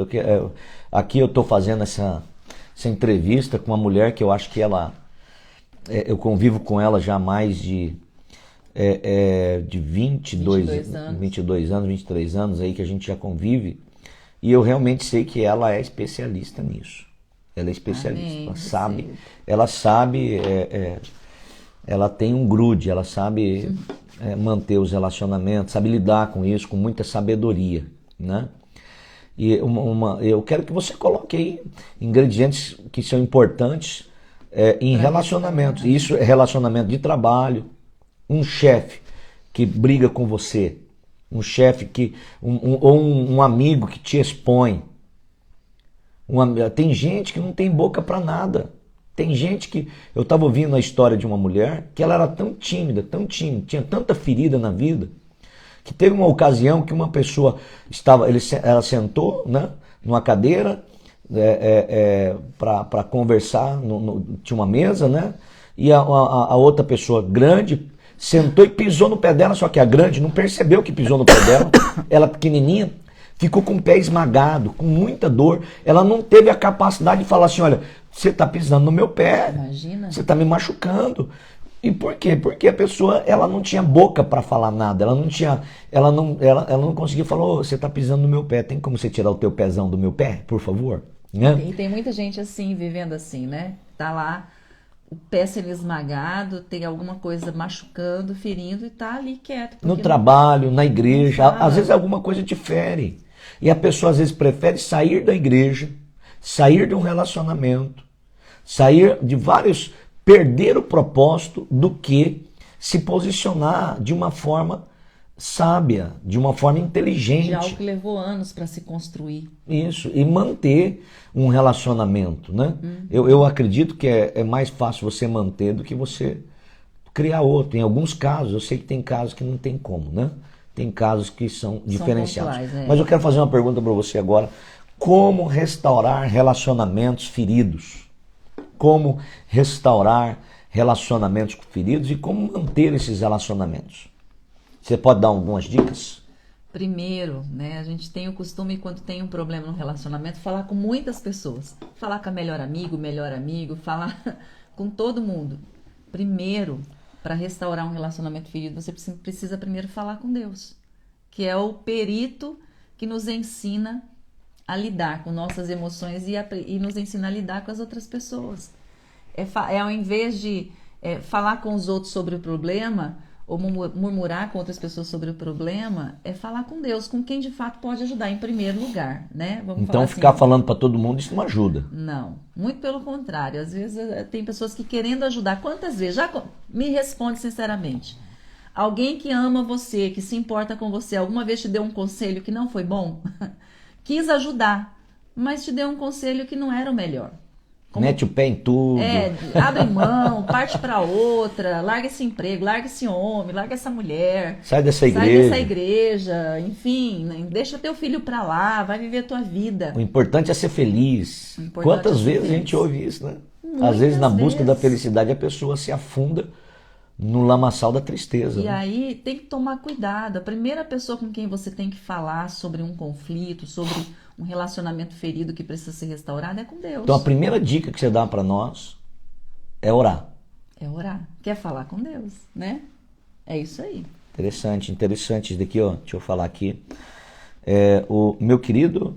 Aqui eu estou fazendo essa entrevista com uma mulher que eu acho que eu convivo com ela já há mais de 22 anos, 23 anos aí que a gente já convive. E eu realmente sei que ela é especialista nisso. Ela é especialista. Amém, Ela sabe, ela tem um grude, ela sabe manter os relacionamentos, sabe lidar com isso com muita sabedoria, né? E eu quero que você coloque aí ingredientes que são importantes em relacionamentos. Isso é relacionamento de trabalho, um chefe que briga com você, um chefe ou um amigo que te expõe. Tem gente que não tem boca para nada. Tem gente que... Eu estava ouvindo a história de uma mulher que ela era tão tímida, tinha tanta ferida na vida, que teve uma ocasião que uma pessoa ela sentou, né, numa cadeira para conversar, tinha uma mesa, né, e a outra pessoa grande sentou e pisou no pé dela, só que a grande não percebeu que pisou no pé dela, ela pequenininha, ficou com o pé esmagado, com muita dor, ela não teve a capacidade de falar assim, olha, você está pisando no meu pé, imagina, você está me machucando. E por quê? Porque a pessoa ela não tinha boca para falar nada, ela não conseguia falar, oh, você está pisando no meu pé, tem como você tirar o teu pezão do meu pé, por favor? Né? E tem muita gente assim, vivendo assim, né? Tá lá, o pé sendo esmagado, tem alguma coisa machucando, ferindo e tá ali quieto. No trabalho, na igreja, às vezes alguma coisa te fere. E a pessoa às vezes prefere sair da igreja, sair de um relacionamento, sair de vários... perder o propósito do que se posicionar de uma forma sábia, de uma forma inteligente. De algo que levou anos para se construir. Isso, e manter um relacionamento, né? Eu acredito que é mais fácil você manter do que você criar outro. Em alguns casos, eu sei que tem casos que não tem como, né? Tem casos que são diferenciados. Pontuais, Mas eu quero fazer uma pergunta para você agora. Como restaurar relacionamentos feridos? Como restaurar relacionamentos feridos e como manter esses relacionamentos. Você pode dar algumas dicas? Primeiro, né, a gente tem o costume, quando tem um problema no relacionamento, falar com muitas pessoas. Falar com a melhor amigo, falar com todo mundo. Primeiro, para restaurar um relacionamento ferido, você precisa primeiro falar com Deus, que é o perito que nos ensina a lidar com nossas emoções e nos ensina a lidar com as outras pessoas. Ao invés de falar com os outros sobre o problema ou murmurar com outras pessoas sobre o problema, é falar com Deus, com quem de fato pode ajudar em primeiro lugar, né? Então ficar falando para todo mundo, isso não ajuda. Não, muito pelo contrário. Às vezes tem pessoas que querendo ajudar. Quantas vezes? Me responde sinceramente. Alguém que ama você, que se importa com você, alguma vez te deu um conselho que não foi bom? Quis ajudar, mas te deu um conselho que não era o melhor. Mete o pé em tudo. Abre mão, parte para outra, larga esse emprego, larga esse homem, larga essa mulher. Sai dessa igreja, enfim, deixa teu filho para lá, vai viver a tua vida. O importante é ser feliz. Quantas vezes a gente ouve isso, né? Às vezes na busca da felicidade a pessoa se afunda no lamaçal da tristeza. E aí tem que tomar cuidado. A primeira pessoa com quem você tem que falar sobre um conflito, sobre um relacionamento ferido que precisa ser restaurado é com Deus. Então a primeira dica que você dá para nós é orar. É orar. Quer falar com Deus, né? É isso aí. Interessante isso daqui, ó. Deixa eu falar aqui. O meu querido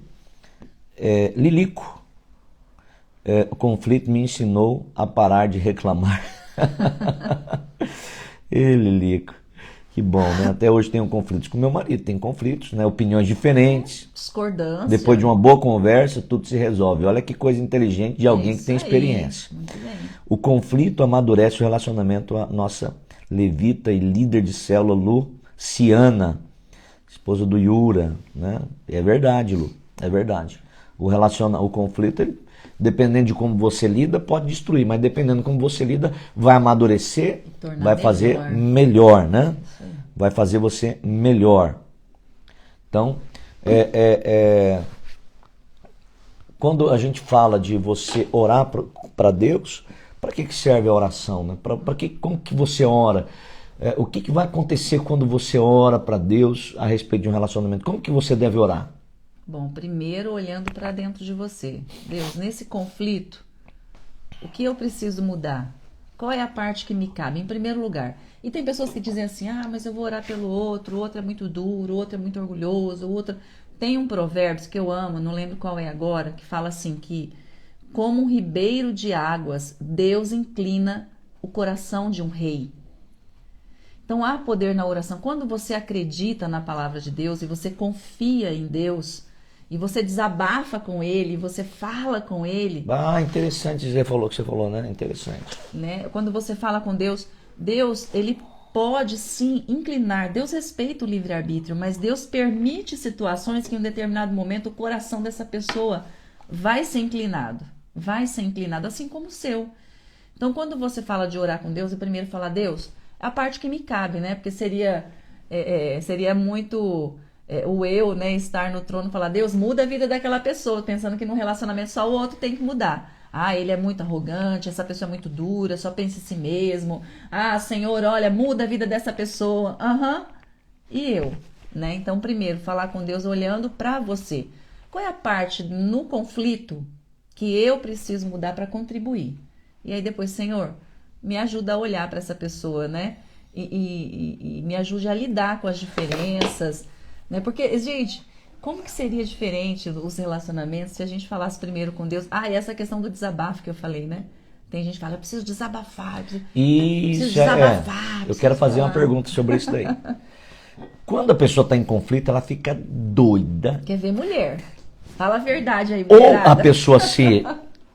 Lilico, o conflito me ensinou a parar de reclamar. Lilico, que bom, né? Até hoje tenho conflitos com meu marido, tem conflitos, né? Opiniões diferentes. Discordância. Depois de uma boa conversa, tudo se resolve. Olha que coisa inteligente de alguém que tem experiência. Muito bem. O conflito amadurece o relacionamento. A nossa levita e líder de célula, Luciana, esposa do Yura, né? É verdade, Lu, é verdade. O conflito, ele, dependendo de como você lida, pode destruir, mas dependendo de como você lida, vai amadurecer, vai fazer melhor, né? Vai fazer você melhor. Então, quando a gente fala de você orar para Deus, para que serve a oração, né? Como que você ora? O que vai acontecer quando você ora para Deus a respeito de um relacionamento? Como que você deve orar? Bom, primeiro olhando para dentro de você. Deus, nesse conflito, o que eu preciso mudar? Qual é a parte que me cabe? Em primeiro lugar. E tem pessoas que dizem assim, mas eu vou orar pelo outro, o outro é muito duro, o outro é muito orgulhoso, o outro... Tem um provérbio que eu amo, não lembro qual é agora, que fala assim que como um ribeiro de águas, Deus inclina o coração de um rei. Então há poder na oração. Quando você acredita na palavra de Deus e você confia em Deus e você desabafa com Ele, você fala com Ele. Ah, interessante você falou que você falou, né? Interessante. Né? Quando você fala com Deus, Deus, Ele pode sim inclinar. Deus respeita o livre-arbítrio, mas Deus permite situações que em um determinado momento o coração dessa pessoa vai ser inclinado, assim como o seu. Então, quando você fala de orar com Deus, eu primeiro falo, Deus, é a parte que me cabe, né? Porque seria muito o eu, né, estar no trono e falar, Deus, muda a vida daquela pessoa, pensando que num relacionamento só o outro tem que mudar. Ah, ele é muito arrogante, essa pessoa é muito dura, só pensa em si mesmo. Ah, Senhor, olha, muda a vida dessa pessoa. E eu, né? Então, primeiro, falar com Deus olhando para você. Qual é a parte no conflito que eu preciso mudar para contribuir? E aí depois, Senhor, me ajuda a olhar para essa pessoa, né? E me ajude a lidar com as diferenças, né? Porque, gente, como que seria diferente os relacionamentos se a gente falasse primeiro com Deus? E essa questão do desabafo que eu falei, né? Tem gente que fala, eu preciso desabafar. Preciso desabafar. Eu quero fazer uma pergunta sobre isso daí. Quando a pessoa está em conflito, ela fica doida. Quer ver mulher? Fala a verdade aí, mulherada. Ou a pessoa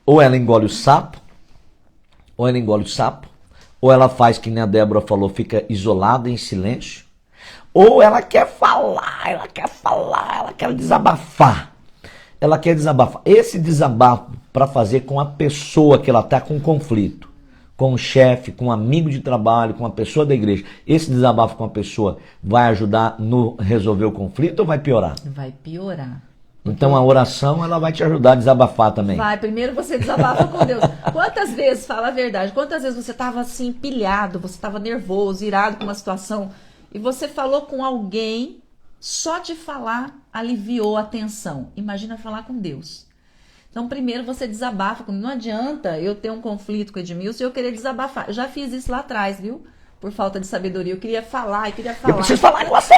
ou ela engole o sapo, ou ela faz, que nem a Débora falou, fica isolada em silêncio, ou ela quer falar, ela quer desabafar. Esse desabafo para fazer com a pessoa que ela está com conflito, com o chefe, com um amigo de trabalho, com uma pessoa da igreja, esse desabafo com a pessoa vai ajudar no resolver o conflito ou vai piorar? Vai piorar. Então a oração, ela vai te ajudar a desabafar também. Vai, primeiro você desabafa com Deus. Quantas vezes, fala a verdade, quantas vezes você estava assim, pilhado, você estava nervoso, irado com uma situação, e você falou com alguém, só de falar aliviou a tensão. Imagina falar com Deus. Então primeiro você desabafa. Não adianta eu ter um conflito com o Edmilson e eu querer desabafar. Eu já fiz isso lá atrás, viu? Por falta de sabedoria, eu queria falar. Eu preciso falar com você,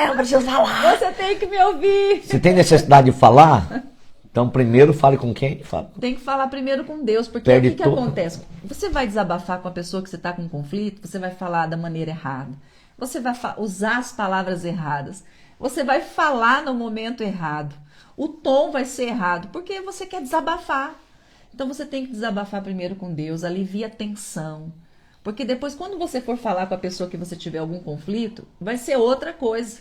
eu preciso falar. Você tem que me ouvir. Se tem necessidade de falar, então primeiro fale com quem? Tem que falar primeiro com Deus, porque o que acontece? Você vai desabafar com a pessoa que você está com conflito, você vai falar da maneira errada, você vai usar as palavras erradas, você vai falar no momento errado, o tom vai ser errado, porque você quer desabafar. Então você tem que desabafar primeiro com Deus, alivia a tensão. Porque depois, quando você for falar com a pessoa que você tiver algum conflito, vai ser outra coisa.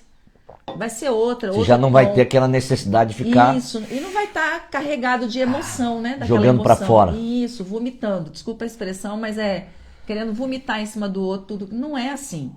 Vai ser outra. Você já não vai ter aquela necessidade de ficar... Isso, e não vai estar carregado de emoção, né? Daquela jogando para fora. Isso, vomitando. Desculpa a expressão, mas querendo vomitar em cima do outro, tudo. Não é assim.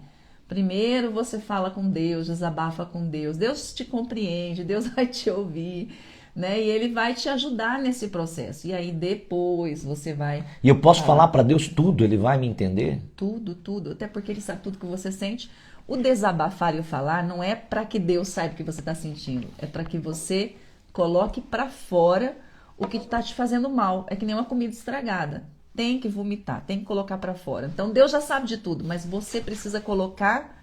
Primeiro você fala com Deus, desabafa com Deus. Deus te compreende, Deus vai te ouvir, né? E Ele vai te ajudar nesse processo. E aí depois você vai... E eu posso falar para Deus tudo? Ele vai me entender? Tudo. Até porque Ele sabe tudo que você sente. O desabafar e o falar não é para que Deus saiba o que você está sentindo. É para que você coloque para fora o que está te fazendo mal. É que nem uma comida estragada. Tem que vomitar, tem que colocar para fora. Então Deus já sabe de tudo, mas você precisa colocar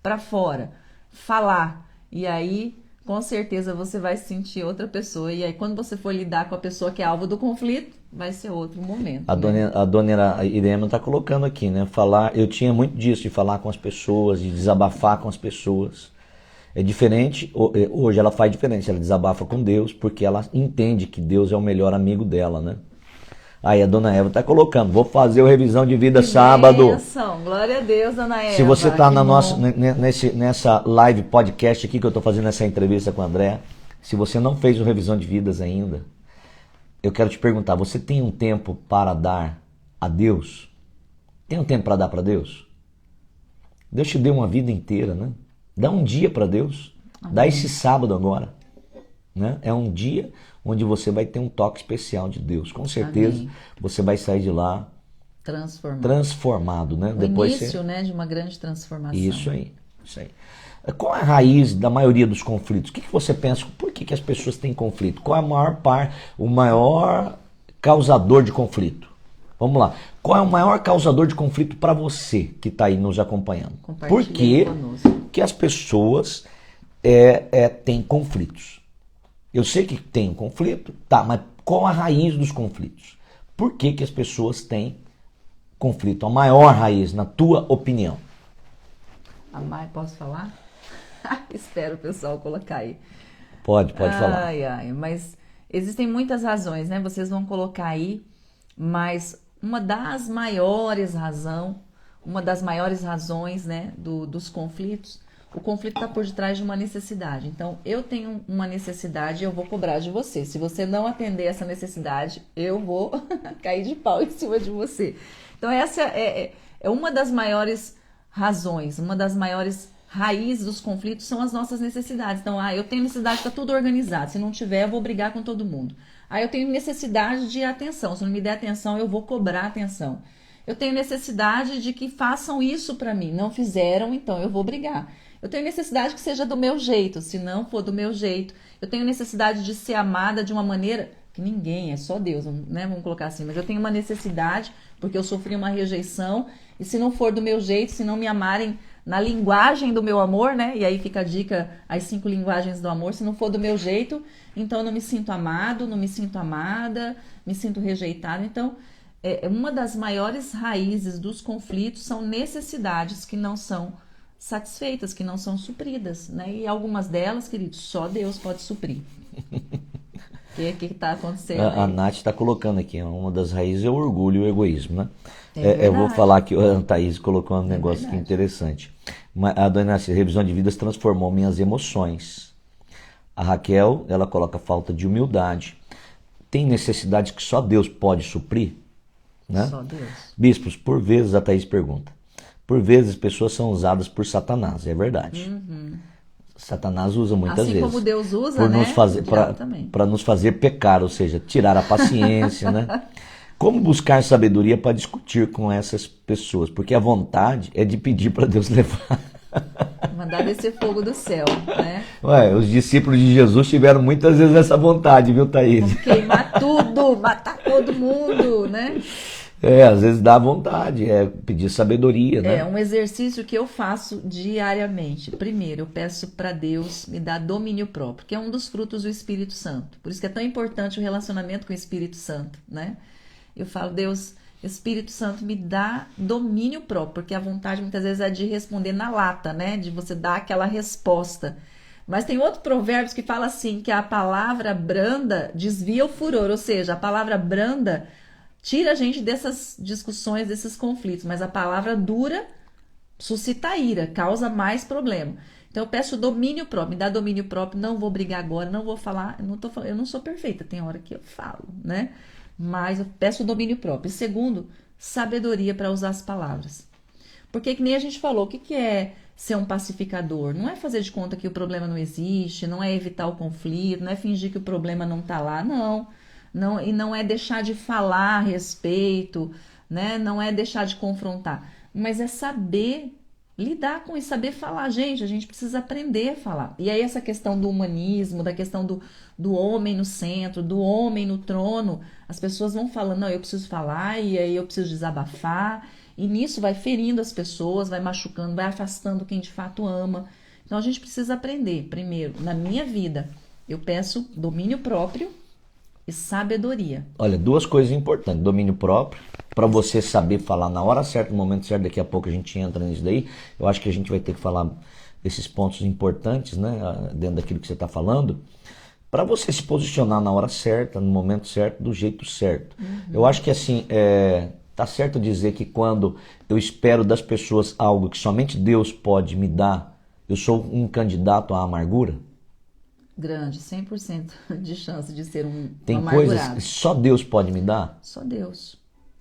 para fora. Falar. E aí... com certeza você vai sentir outra pessoa. E aí, quando você for lidar com a pessoa que é alvo do conflito, vai ser outro momento. A dona Irema está colocando aqui, né? Eu tinha muito disso, de falar com as pessoas, de desabafar com as pessoas. É diferente, hoje ela faz diferente, ela desabafa com Deus, porque ela entende que Deus é o melhor amigo dela, né? Aí a dona Eva está colocando, vou fazer o revisão de vida sábado. Benção. Glória a Deus, dona Eva. Se você está nessa live podcast aqui que eu estou fazendo essa entrevista com a André, se você não fez o revisão de vidas ainda, eu quero te perguntar, você tem um tempo para dar a Deus? Tem um tempo para dar para Deus? Deus te deu uma vida inteira, né? Dá um dia para Deus. Amém. Dá esse sábado agora. Né? É um dia onde você vai ter um toque especial de Deus. Com certeza. Amém. Você vai sair de lá transformado, né? Depois início, né, de uma grande transformação. Isso aí. Qual é a raiz da maioria dos conflitos? O que você pensa? Por que as pessoas têm conflito? Qual é o maior causador de conflito? Vamos lá. Qual é o maior causador de conflito para você que está aí nos acompanhando? Por que as pessoas têm conflitos? Eu sei que tem conflito, tá, mas qual a raiz dos conflitos? Por que que as pessoas têm conflito? A maior raiz, na tua opinião? Posso falar? Espero o pessoal colocar aí. Pode falar. Ai, mas existem muitas razões, né? Vocês vão colocar aí, mas uma das maiores razões, né, dos conflitos, o conflito está por detrás de uma necessidade. Então, eu tenho uma necessidade e eu vou cobrar de você. Se você não atender essa necessidade, eu vou cair de pau em cima de você. Então, essa é uma das maiores razões, uma das maiores raízes dos conflitos são as nossas necessidades. Então, eu tenho necessidade de estar tudo organizado. Se não tiver, eu vou brigar com todo mundo. Eu tenho necessidade de atenção. Se não me der atenção, eu vou cobrar atenção. Eu tenho necessidade de que façam isso para mim. Não fizeram, então eu vou brigar. Eu tenho necessidade que seja do meu jeito. Se não for do meu jeito, eu tenho necessidade de ser amada de uma maneira que ninguém, é só Deus, né? Vamos colocar assim. Mas eu tenho uma necessidade porque eu sofri uma rejeição e se não for do meu jeito, se não me amarem na linguagem do meu amor, né? E aí fica a dica, as 5 linguagens do amor. Se não for do meu jeito, então eu não me sinto amado, não me sinto amada, me sinto rejeitado. Então, uma das maiores raízes dos conflitos são necessidades que não são satisfeitas, que não são supridas, né? E algumas delas, queridos, só Deus pode suprir. O que está acontecendo? A Nath está colocando aqui, uma das raízes é o orgulho e o egoísmo, né? Eu vou falar que a Thaís colocou um negócio aqui interessante. A dona Nath, revisão de vidas transformou minhas emoções. A Raquel, ela coloca falta de humildade. Tem necessidades que só Deus pode suprir, né? Só Deus. Bispos, por vezes, a Thaís pergunta, por vezes pessoas são usadas por Satanás, é verdade. Satanás usa muitas vezes. Assim como Deus usa, por né? nos fazer, para nos fazer pecar, ou seja, tirar a paciência, né? Como buscar sabedoria para discutir com essas pessoas? Porque a vontade é de pedir para Deus levar. Mandar descer fogo do céu, né? Os discípulos de Jesus tiveram muitas vezes essa vontade, viu, Thaís? Vamos queimar tudo, matar todo mundo, né? Às vezes dá vontade, pedir sabedoria, né? É um exercício que eu faço diariamente. Primeiro, eu peço para Deus me dar domínio próprio, que é um dos frutos do Espírito Santo. Por isso que é tão importante o relacionamento com o Espírito Santo, né? Eu falo, Deus, Espírito Santo, me dá domínio próprio, porque a vontade muitas vezes é de responder na lata, né? De você dar aquela resposta. Mas tem outro provérbio que fala assim, que a palavra branda desvia o furor, ou seja, a palavra branda tira a gente dessas discussões, desses conflitos, mas a palavra dura suscita ira, causa mais problema. Então eu peço domínio próprio, me dá domínio próprio, não vou brigar agora, não vou falar, eu não sou perfeita, tem hora que eu falo, né? Mas eu peço domínio próprio. E segundo, sabedoria para usar as palavras. Porque que nem a gente falou, o que é ser um pacificador? Não é fazer de conta que o problema não existe, não é evitar o conflito, não é fingir que o problema não está lá, não. E não é deixar de falar a respeito, né? Não é deixar de confrontar, mas é saber lidar com isso, saber falar. A gente precisa aprender a falar. E aí essa questão do humanismo, da questão do homem no centro, do homem no trono, as pessoas vão falando, não, eu preciso falar, e aí eu preciso desabafar, e nisso vai ferindo as pessoas, vai machucando, vai afastando quem de fato ama. Então a gente precisa aprender, primeiro, na minha vida, eu peço domínio próprio e sabedoria. Olha, 2 coisas importantes. Domínio próprio, para você saber falar na hora certa, no momento certo. Daqui a pouco a gente entra nisso daí. Eu acho que a gente vai ter que falar esses pontos importantes, né, dentro daquilo que você está falando, para você se posicionar na hora certa, no momento certo, do jeito certo. Eu acho que assim, tá certo dizer que quando eu espero das pessoas algo que somente Deus pode me dar, eu sou um candidato à amargura? Grande, 100% de chance de ser um Tem amargurado. coisas que só Deus pode me dar? Só Deus.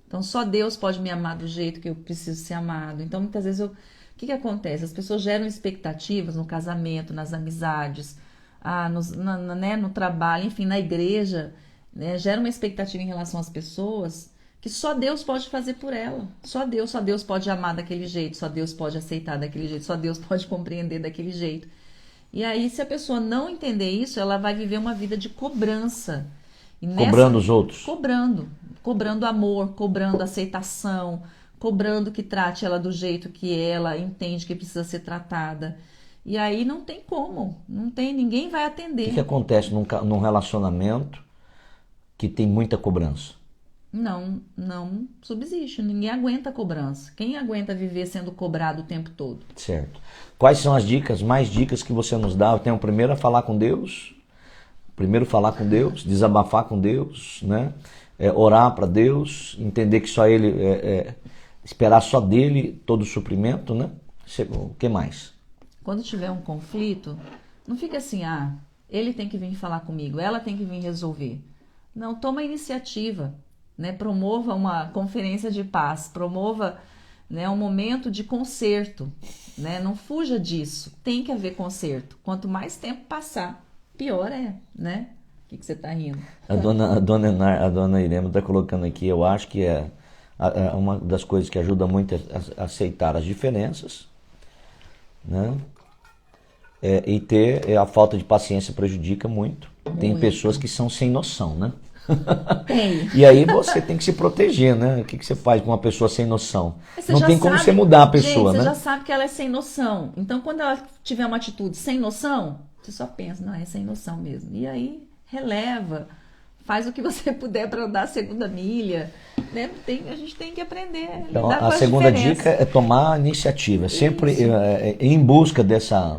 Então, só Deus pode me amar do jeito que eu preciso ser amado. Então, muitas vezes, o que acontece? As pessoas geram expectativas no casamento, nas amizades, no trabalho, enfim, na igreja, né? Gera uma expectativa em relação às pessoas que só Deus pode fazer por ela. Só Deus pode amar daquele jeito, só Deus pode aceitar daquele jeito, só Deus pode compreender daquele jeito. E aí, se a pessoa não entender isso, ela vai viver uma vida de cobrança. E cobrando os outros? Cobrando amor, cobrando aceitação, cobrando que trate ela do jeito que ela entende que precisa ser tratada. E aí não tem como, ninguém vai atender. O que acontece num relacionamento que tem muita cobrança? Não subsiste, ninguém aguenta a cobrança. Quem aguenta viver sendo cobrado o tempo todo? Certo. Quais são as dicas, mais dicas que você nos dá? Eu tenho primeiro a falar com Deus, desabafar com Deus, né? Orar para Deus, entender que só Ele, esperar só dele todo o suprimento, né? O que mais? Quando tiver um conflito, não fica assim, ele tem que vir falar comigo, ela tem que vir resolver. Não, toma a iniciativa. Né, promova uma conferência de paz, promova, né, um momento de conserto, né, não fuja disso, tem que haver conserto. Quanto mais tempo passar, pior é, né? O que você está rindo? A dona Irema está colocando aqui, eu acho que é uma das coisas que ajuda muito a aceitar as diferenças, né? E ter a falta de paciência prejudica muito. Tem pessoas que são sem noção, né? Tem. E aí você tem que se proteger, né? O que você faz com uma pessoa sem noção? Não tem como sabe, você mudar a pessoa, gente, né? Você já sabe que ela é sem noção. Então, quando ela tiver uma atitude sem noção, você só pensa, não, é sem noção mesmo. E aí, releva. Faz o que você puder para dar a segunda milha. Né? A gente tem que aprender a Então, lidar com a as segunda diferenças. dica é tomar a iniciativa. Sempre ir em busca dessa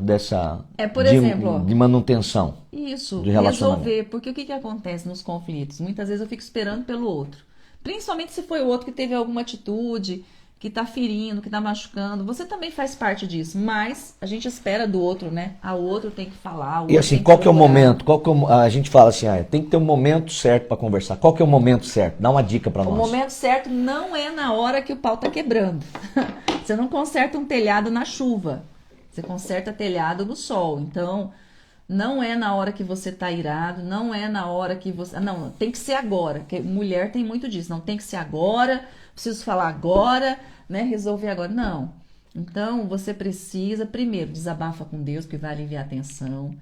por exemplo, de manutenção. Isso, de relacionamento. resolver. Porque o que acontece nos conflitos? Muitas vezes eu fico esperando pelo outro. Principalmente se foi o outro que teve alguma atitude, que está ferindo, que está machucando. Você também faz parte disso, mas a gente espera do outro, né? O outro tem que falar. E assim, qual que é o momento? A gente fala assim, tem que ter um momento certo para conversar. Qual que é o momento certo? Dá uma dica para nós. O momento certo não é na hora que o pau tá quebrando. Você não conserta um telhado na chuva. Você conserta telhado no sol. Então, não é na hora que você tá irado, não é na hora que você... Não, tem que ser agora. Porque mulher tem muito disso. Não tem que ser agora, preciso falar agora, né? Resolver agora. Não. Então, você precisa, primeiro, desabafa com Deus, que vai aliviar a tensão.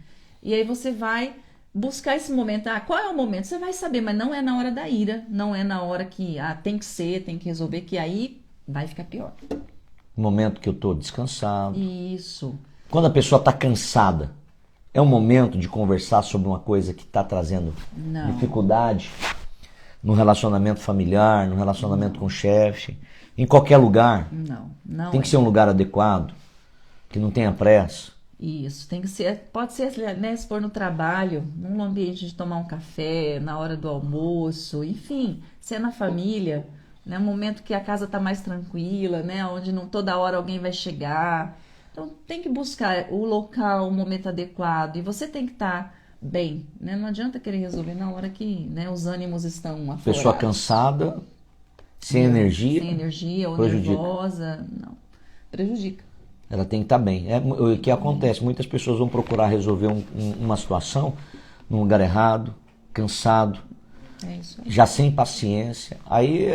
E aí você vai buscar esse momento. Qual é o momento? Você vai saber, mas não é na hora da ira. Não é na hora que tem que ser, tem que resolver, que aí vai ficar pior. No momento que eu tô descansado. Isso. Quando a pessoa tá cansada, é um momento de conversar sobre uma coisa que está trazendo dificuldade no relacionamento familiar, no relacionamento com o chefe, em qualquer lugar. Não. Tem que ser um lugar adequado, que não tenha pressa. Isso, tem que ser, pode ser, né, se for no trabalho, num ambiente de tomar um café, na hora do almoço, enfim, se é na família, né, um momento que a casa está mais tranquila, né, onde não toda hora alguém vai chegar. Então, tem que buscar o local, o momento adequado. E você tem que estar bem, né? Não adianta querer resolver na hora que, né, os ânimos estão aflorados. Pessoa cansada, sem energia. Sem energia ou prejudica. Nervosa. Não, prejudica. Ela tem que estar bem. O que acontece? Muitas pessoas vão procurar resolver uma situação num lugar errado, cansado, isso aí. Já sem paciência. Aí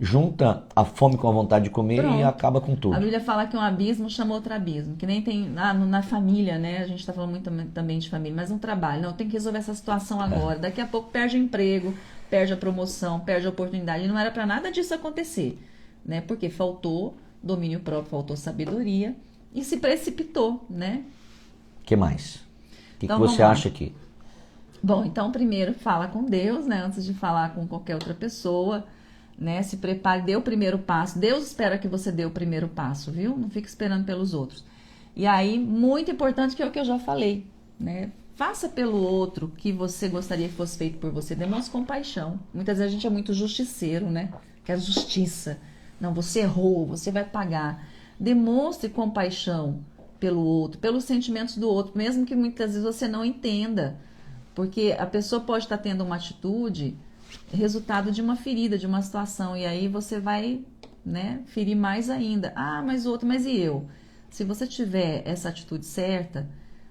junta a fome com a vontade de comer. Pronto. E acaba com tudo. A Bíblia fala que um abismo chama outro abismo, que nem tem na família, né? A gente está falando muito também de família, mas no trabalho, não, tem que resolver essa situação agora. Daqui a pouco perde o emprego, perde a promoção, perde a oportunidade. E não era para nada disso acontecer, né? Porque faltou domínio próprio, faltou sabedoria e se precipitou, né? O que mais? O que Então, você acha aqui? Bom, então primeiro fala com Deus, né? Antes de falar com qualquer outra pessoa. Né? Se prepare, dê o primeiro passo. Deus espera que você dê o primeiro passo, viu? Não fique esperando pelos outros. E aí, muito importante, que é o que eu já falei, né? Faça pelo outro o que você gostaria que fosse feito por você. Demonstre compaixão. Muitas vezes a gente é muito justiceiro, né? Quer justiça. Não, você errou, você vai pagar. Demonstre compaixão pelo outro, pelos sentimentos do outro, mesmo que muitas vezes você não entenda. Porque a pessoa pode estar tendo uma atitude resultado de uma ferida, de uma situação, e aí você vai, né, ferir mais ainda. Mas o outro, mas e eu? Se você tiver essa atitude certa,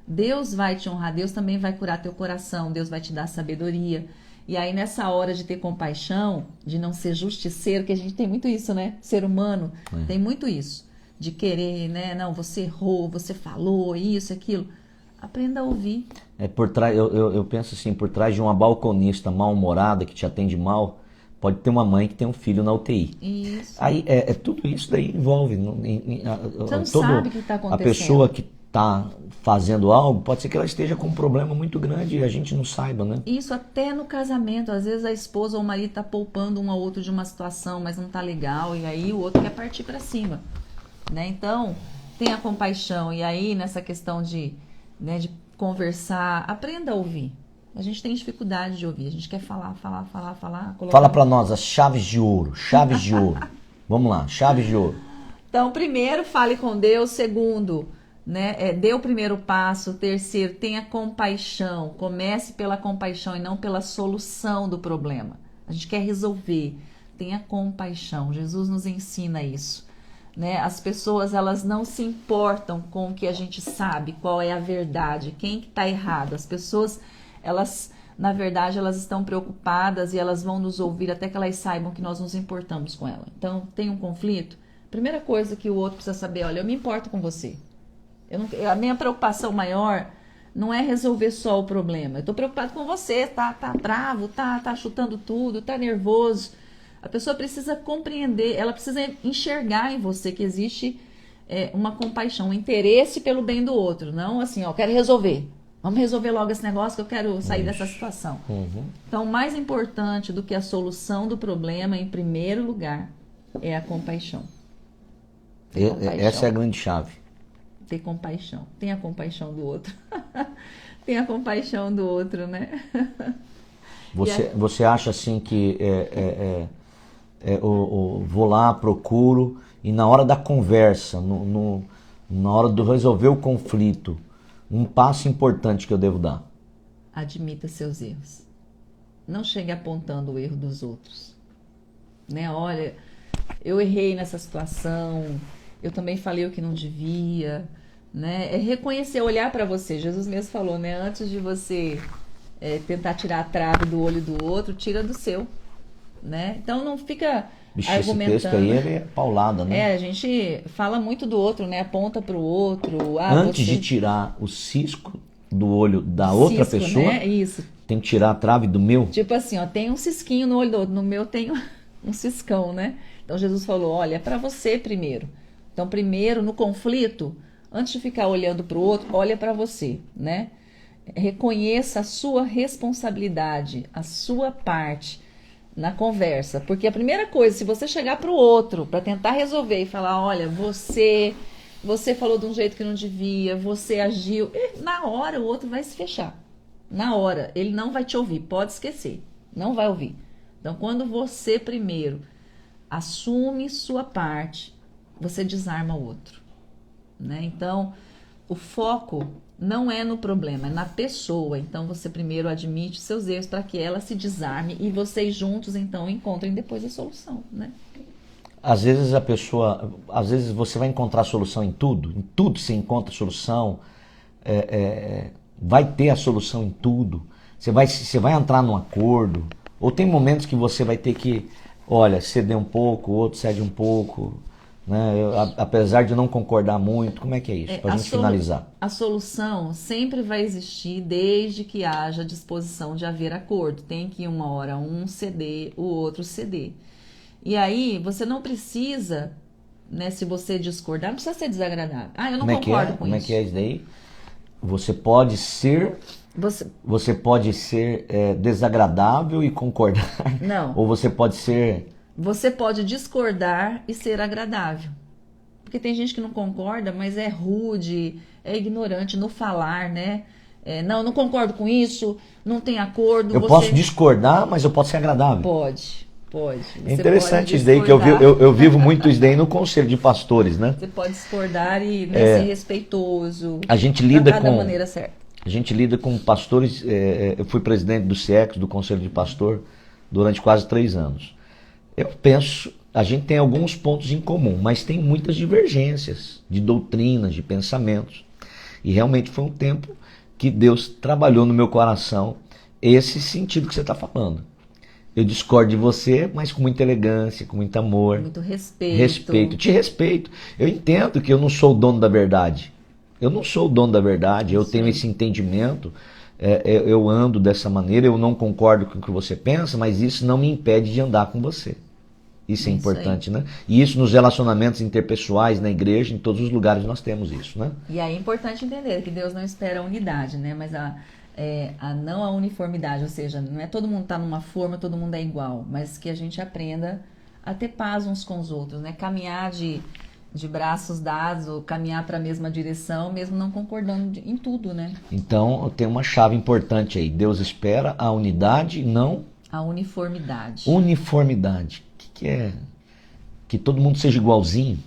Deus vai te honrar, Deus também vai curar teu coração, Deus vai te dar sabedoria. E aí nessa hora de ter compaixão, de não ser justiceiro, que a gente tem muito isso, né? Ser humano tem muito isso, de querer, né? Não, você errou, você falou isso, aquilo. Aprenda a ouvir. Eu penso assim, por trás de uma balconista mal-humorada que te atende mal, Pode ter uma mãe que tem um filho na UTI. Isso. Aí, tudo isso daí envolve. Você não sabe o que está acontecendo. A pessoa que está fazendo algo, pode ser que ela esteja com um problema muito grande e a gente não saiba, né? Isso até no casamento. Às vezes a esposa ou o marido está poupando um ao outro de uma situação, mas não está legal. E aí o outro quer partir para cima. Né? Então, tenha compaixão. E aí, nessa questão de conversar, aprenda a ouvir. A gente tem dificuldade de ouvir. A gente quer falar. Fala para nós as chaves de ouro. Chaves de ouro. Vamos lá, chaves de ouro. Então, primeiro, fale com Deus. Segundo, dê o primeiro passo. Terceiro, tenha compaixão. Comece pela compaixão e não pela solução do problema. A gente quer resolver. Tenha compaixão. Jesus nos ensina isso. As pessoas, elas não se importam com o que a gente sabe, qual é a verdade, quem que está errado. As pessoas, elas, na verdade, elas estão preocupadas e elas vão nos ouvir até que elas saibam que nós nos importamos com ela. Então, tem um conflito, primeira coisa que o outro precisa saber, olha, eu me importo com você. A minha preocupação maior não é resolver só o problema. Eu estou preocupado com você, tá bravo, tá chutando tudo, tá nervoso. A pessoa precisa compreender, ela precisa enxergar em você que existe uma compaixão, um interesse pelo bem do outro. Não assim, eu quero resolver. Vamos resolver logo esse negócio que eu quero sair dessa situação. Uhum. Então, mais importante do que a solução do problema, em primeiro lugar, é a compaixão. Essa é a grande chave. Ter compaixão. Tenha compaixão do outro. Tenha compaixão do outro, né? Você acha assim que eu vou lá, procuro, e na hora da conversa, na hora de resolver o conflito, um passo importante que eu devo dar? Admita seus erros. Não chegue apontando o erro dos outros. Olha, eu errei nessa situação, eu também falei o que não devia. É reconhecer, olhar para você. Jesus mesmo falou, antes de você tentar tirar a trave do olho do outro, tira do seu. Então não fica argumentando. Esse texto aí é paulada, né? A gente fala muito do outro, aponta pro outro. Antes de tirar o cisco do olho da outra pessoa, Isso. Tem que tirar a trave do meu. Tipo assim, tem um cisquinho no olho do outro, no meu tem um ciscão, Então Jesus falou, olha, é para você primeiro. Então primeiro, no conflito, antes de ficar olhando pro outro, olha para você, Reconheça a sua responsabilidade, a sua parte na conversa, porque a primeira coisa, se você chegar para o outro para tentar resolver e falar, olha, você falou de um jeito que não devia, você agiu, na hora o outro vai se fechar, na hora, ele não vai te ouvir, pode esquecer, não vai ouvir. Então, quando você primeiro assume sua parte, você desarma o outro, Então, o foco não é no problema, é na pessoa. Então, você primeiro admite seus erros para que ela se desarme e vocês juntos, então, encontrem depois a solução, Às vezes você vai encontrar solução em tudo você encontra solução, vai ter a solução em tudo, você vai entrar num acordo, ou tem momentos que você vai ter que, ceder um pouco, o outro cede um pouco, apesar de não concordar muito. Como é que é isso? Para a gente finalizar. A solução sempre vai existir desde que haja disposição de haver acordo. Tem que uma hora um ceder, o outro ceder. E aí você não precisa, se você discordar, não precisa ser desagradável. Eu não concordo com isso. Como é que é isso daí? Você pode ser... Você pode ser desagradável e concordar. Não. Ou você pode ser... Você pode discordar e ser agradável. Porque tem gente que não concorda, mas é rude, é ignorante no falar, não concordo com isso, não tem acordo. Eu posso discordar, mas eu posso ser agradável. Pode. É interessante isso daí, que eu vivo muito isso daí no Conselho de Pastores, Você pode discordar e ser respeitoso. A gente lida da maneira certa. A gente lida com pastores. Eu fui presidente do CIEX, do Conselho de Pastor, durante quase 3 anos. Eu penso, a gente tem alguns pontos em comum, mas tem muitas divergências de doutrinas, de pensamentos. E realmente foi um tempo que Deus trabalhou no meu coração esse sentido que você está falando. Eu discordo de você, mas com muita elegância, com muito amor. Muito respeito. Te respeito. Eu entendo que eu não sou o dono da verdade. Eu tenho esse entendimento eu ando dessa maneira, eu não concordo com o que você pensa, mas isso não me impede de andar com você. Isso é importante, né? E isso nos relacionamentos interpessoais, na igreja, em todos os lugares nós temos isso, né? E aí é importante entender que Deus não espera a unidade, né? Mas não a uniformidade, ou seja, não é todo mundo tá numa forma, todo mundo é igual, mas que a gente aprenda a ter paz uns com os outros, né? Caminhar de braços dados ou caminhar para a mesma direção, mesmo não concordando em tudo, né? Então, tem uma chave importante aí. Deus espera a unidade, não a uniformidade. Uniformidade. O que é? Que todo mundo seja igualzinho.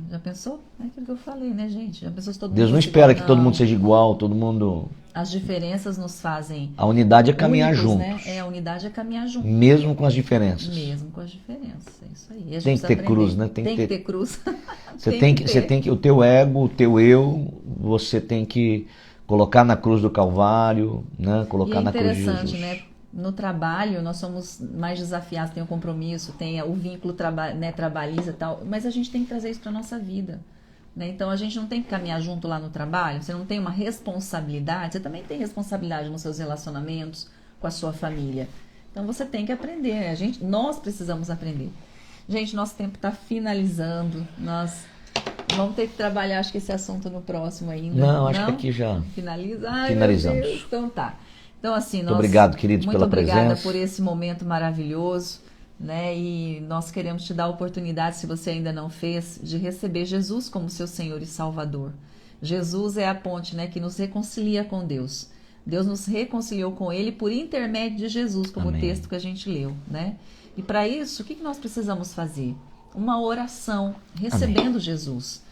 Já pensou? É aquilo que eu falei, né, gente? Já pensou se todo mundo Deus não espera que todo mundo seja igual, todo mundo... As diferenças nos fazem... A unidade é caminhar juntos. Né? A unidade é caminhar juntos. Mesmo com as diferenças. Mesmo com as diferenças, é isso aí. Tem que ter cruz, né? Tem que ter cruz. Você tem que o teu ego, o teu eu, você tem que colocar na cruz do Calvário, né? Colocar na cruz de Jesus. Interessante, né? No trabalho, nós somos mais desafiados, tem o compromisso, tem o vínculo trabalhista e tal, mas a gente tem que trazer isso para a nossa vida. Né? Então, a gente não tem que caminhar junto lá no trabalho, você não tem uma responsabilidade, você também tem responsabilidade nos seus relacionamentos com a sua família. Então, você tem que aprender, nós precisamos aprender. Gente, nosso tempo está finalizando, nós vamos ter que trabalhar, acho que esse assunto no próximo ainda. Não, acho que aqui já finalizamos. Meu Deus, então tá. Então, assim, muito obrigado, queridos, pela presença. Muito obrigada por esse momento maravilhoso, né? E nós queremos te dar a oportunidade, se você ainda não fez, de receber Jesus como seu Senhor e Salvador. Jesus é a ponte, né, que nos reconcilia com Deus. Deus nos reconciliou com Ele por intermédio de Jesus, como Amém. O texto que a gente leu, né? E para isso, o que nós precisamos fazer? Uma oração, recebendo Amém. Jesus.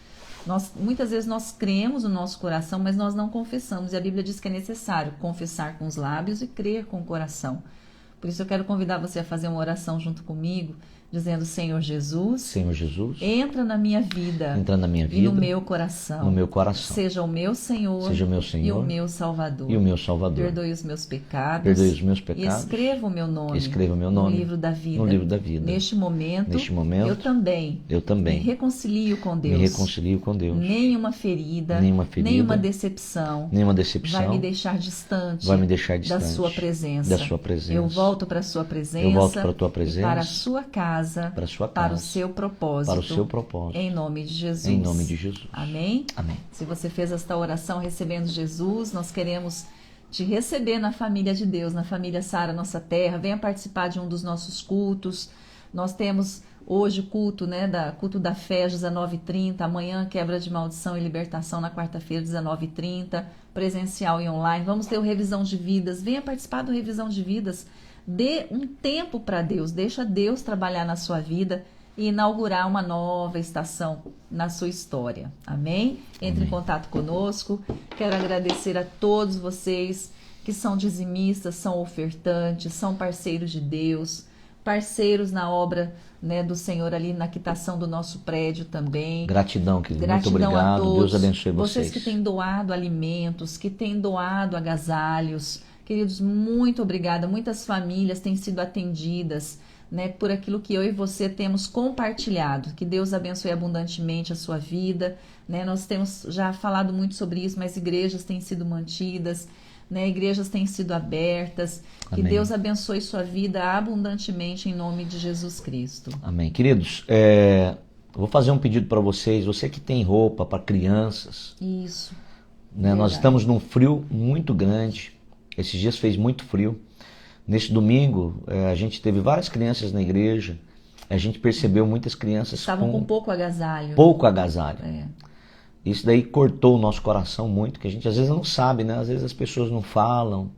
Muitas vezes nós cremos no nosso coração, mas nós não confessamos. E a Bíblia diz que é necessário confessar com os lábios e crer com o coração. Por isso eu quero convidar você a fazer uma oração junto comigo, dizendo: Senhor Jesus, entra na minha vida, e no meu coração. Seja o meu Senhor, e o meu Salvador. Perdoe os meus pecados. E escreva o meu nome, no livro da vida. Neste momento, eu também me reconcilio com Deus. Nenhuma ferida, nenhuma decepção vai me deixar distante da sua presença. Eu volto para a sua presença, e para a sua casa, para o seu propósito, em nome de Jesus. Amém? Se você fez esta oração recebendo Jesus, nós queremos te receber na família de Deus, na família Sara Nossa Terra. Venha participar de um dos nossos cultos. Nós temos hoje o culto, né, culto da fé, às 19h30. Amanhã, quebra de maldição e libertação, na quarta-feira, 19h30. Presencial e online. Vamos ter o Revisão de Vidas. Venha participar do Revisão de Vidas. Dê um tempo para Deus, deixa Deus trabalhar na sua vida e inaugurar uma nova estação na sua história. Amém? Entre em contato conosco. Quero agradecer a todos vocês que são dizimistas, são ofertantes, são parceiros de Deus, parceiros na obra, né, do Senhor ali na quitação do nosso prédio também. Gratidão, querido. Muito obrigado. A todos. Deus abençoe vocês. Vocês que têm doado alimentos, que têm doado agasalhos. Queridos, muito obrigada. Muitas famílias têm sido atendidas, né, por aquilo que eu e você temos compartilhado. Que Deus abençoe abundantemente a sua vida. Né? Nós temos já falado muito sobre isso, mas igrejas têm sido mantidas, né? Igrejas têm sido abertas. Que Amém. Deus abençoe sua vida abundantemente em nome de Jesus Cristo. Amém. Queridos, vou fazer um pedido para vocês. Você que tem roupa para crianças. Isso. Né? Nós estamos num frio muito grande. Esses dias fez muito frio. Neste domingo, a gente teve várias crianças na igreja. A gente percebeu muitas crianças estavam com pouco agasalho. Pouco agasalho. Isso daí cortou o nosso coração muito, que a gente às vezes não sabe, né? Às vezes as pessoas não falam,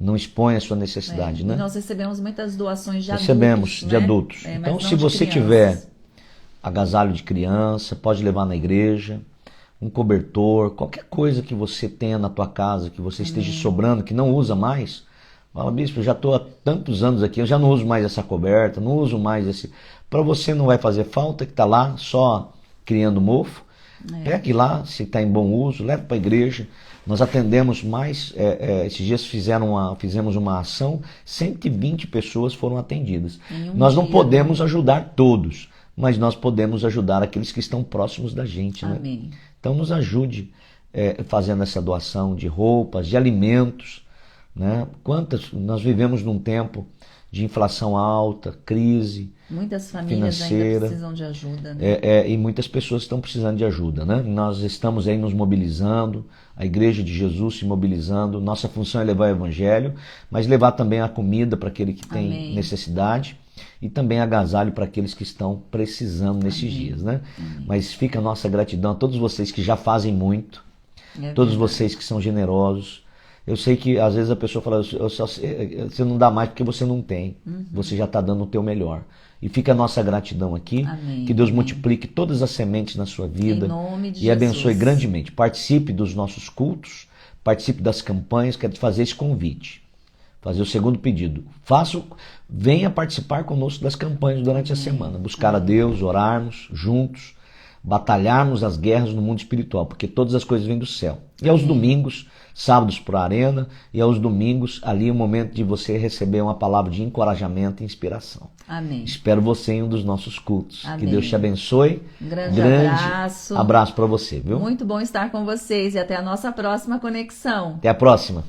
não expõem a sua necessidade, né? E nós recebemos muitas doações de adultos. Então, se você tiver agasalho de criança, pode levar na igreja. Um cobertor, qualquer coisa que você tenha na tua casa, que você esteja sobrando, que não usa mais. Fala: bispo, eu já estou há tantos anos aqui, eu já não uso mais essa coberta, não uso mais esse... Para você não vai fazer falta, que está lá só criando mofo. Pegue lá, se está em bom uso, leve para a igreja. Nós atendemos mais, esses dias fizemos uma ação, 120 pessoas foram atendidas. Nós não podemos ajudar todos, mas nós podemos ajudar aqueles que estão próximos da gente. Amém. Né? Então nos ajude fazendo essa doação de roupas, de alimentos, né? Nós vivemos num tempo de inflação alta, crise muitas famílias financeira, ainda precisam de ajuda, né? E muitas pessoas estão precisando de ajuda, né? Nós estamos aí nos mobilizando, a Igreja de Jesus se mobilizando. Nossa função é levar o Evangelho, mas levar também a comida para aquele que tem Amém. necessidade e também agasalho para aqueles que estão precisando nesses Amém. dias, né? Amém. Mas fica a nossa gratidão a todos vocês que já fazem muito, todos vocês que são generosos. Eu sei que às vezes a pessoa fala, você não dá mais porque você não tem, você já está dando o teu melhor. E fica a nossa gratidão aqui, Amém. que Deus multiplique todas as sementes na sua vida Em nome de e abençoe Jesus. grandemente. Participe dos nossos cultos, participe das campanhas, quero te fazer esse convite. Fazer o segundo pedido. Venha participar conosco das campanhas durante a semana. Buscar a Deus, orarmos juntos, batalharmos as guerras no mundo espiritual, porque todas as coisas vêm do céu. E aos domingos, sábados para a arena, e aos domingos, ali é o momento de você receber uma palavra de encorajamento e inspiração. Amém. Espero você em um dos nossos cultos. Amém. Que Deus te abençoe. Grande abraço. Abraço para você, viu? Muito bom estar com vocês e até a nossa próxima conexão. Até a próxima.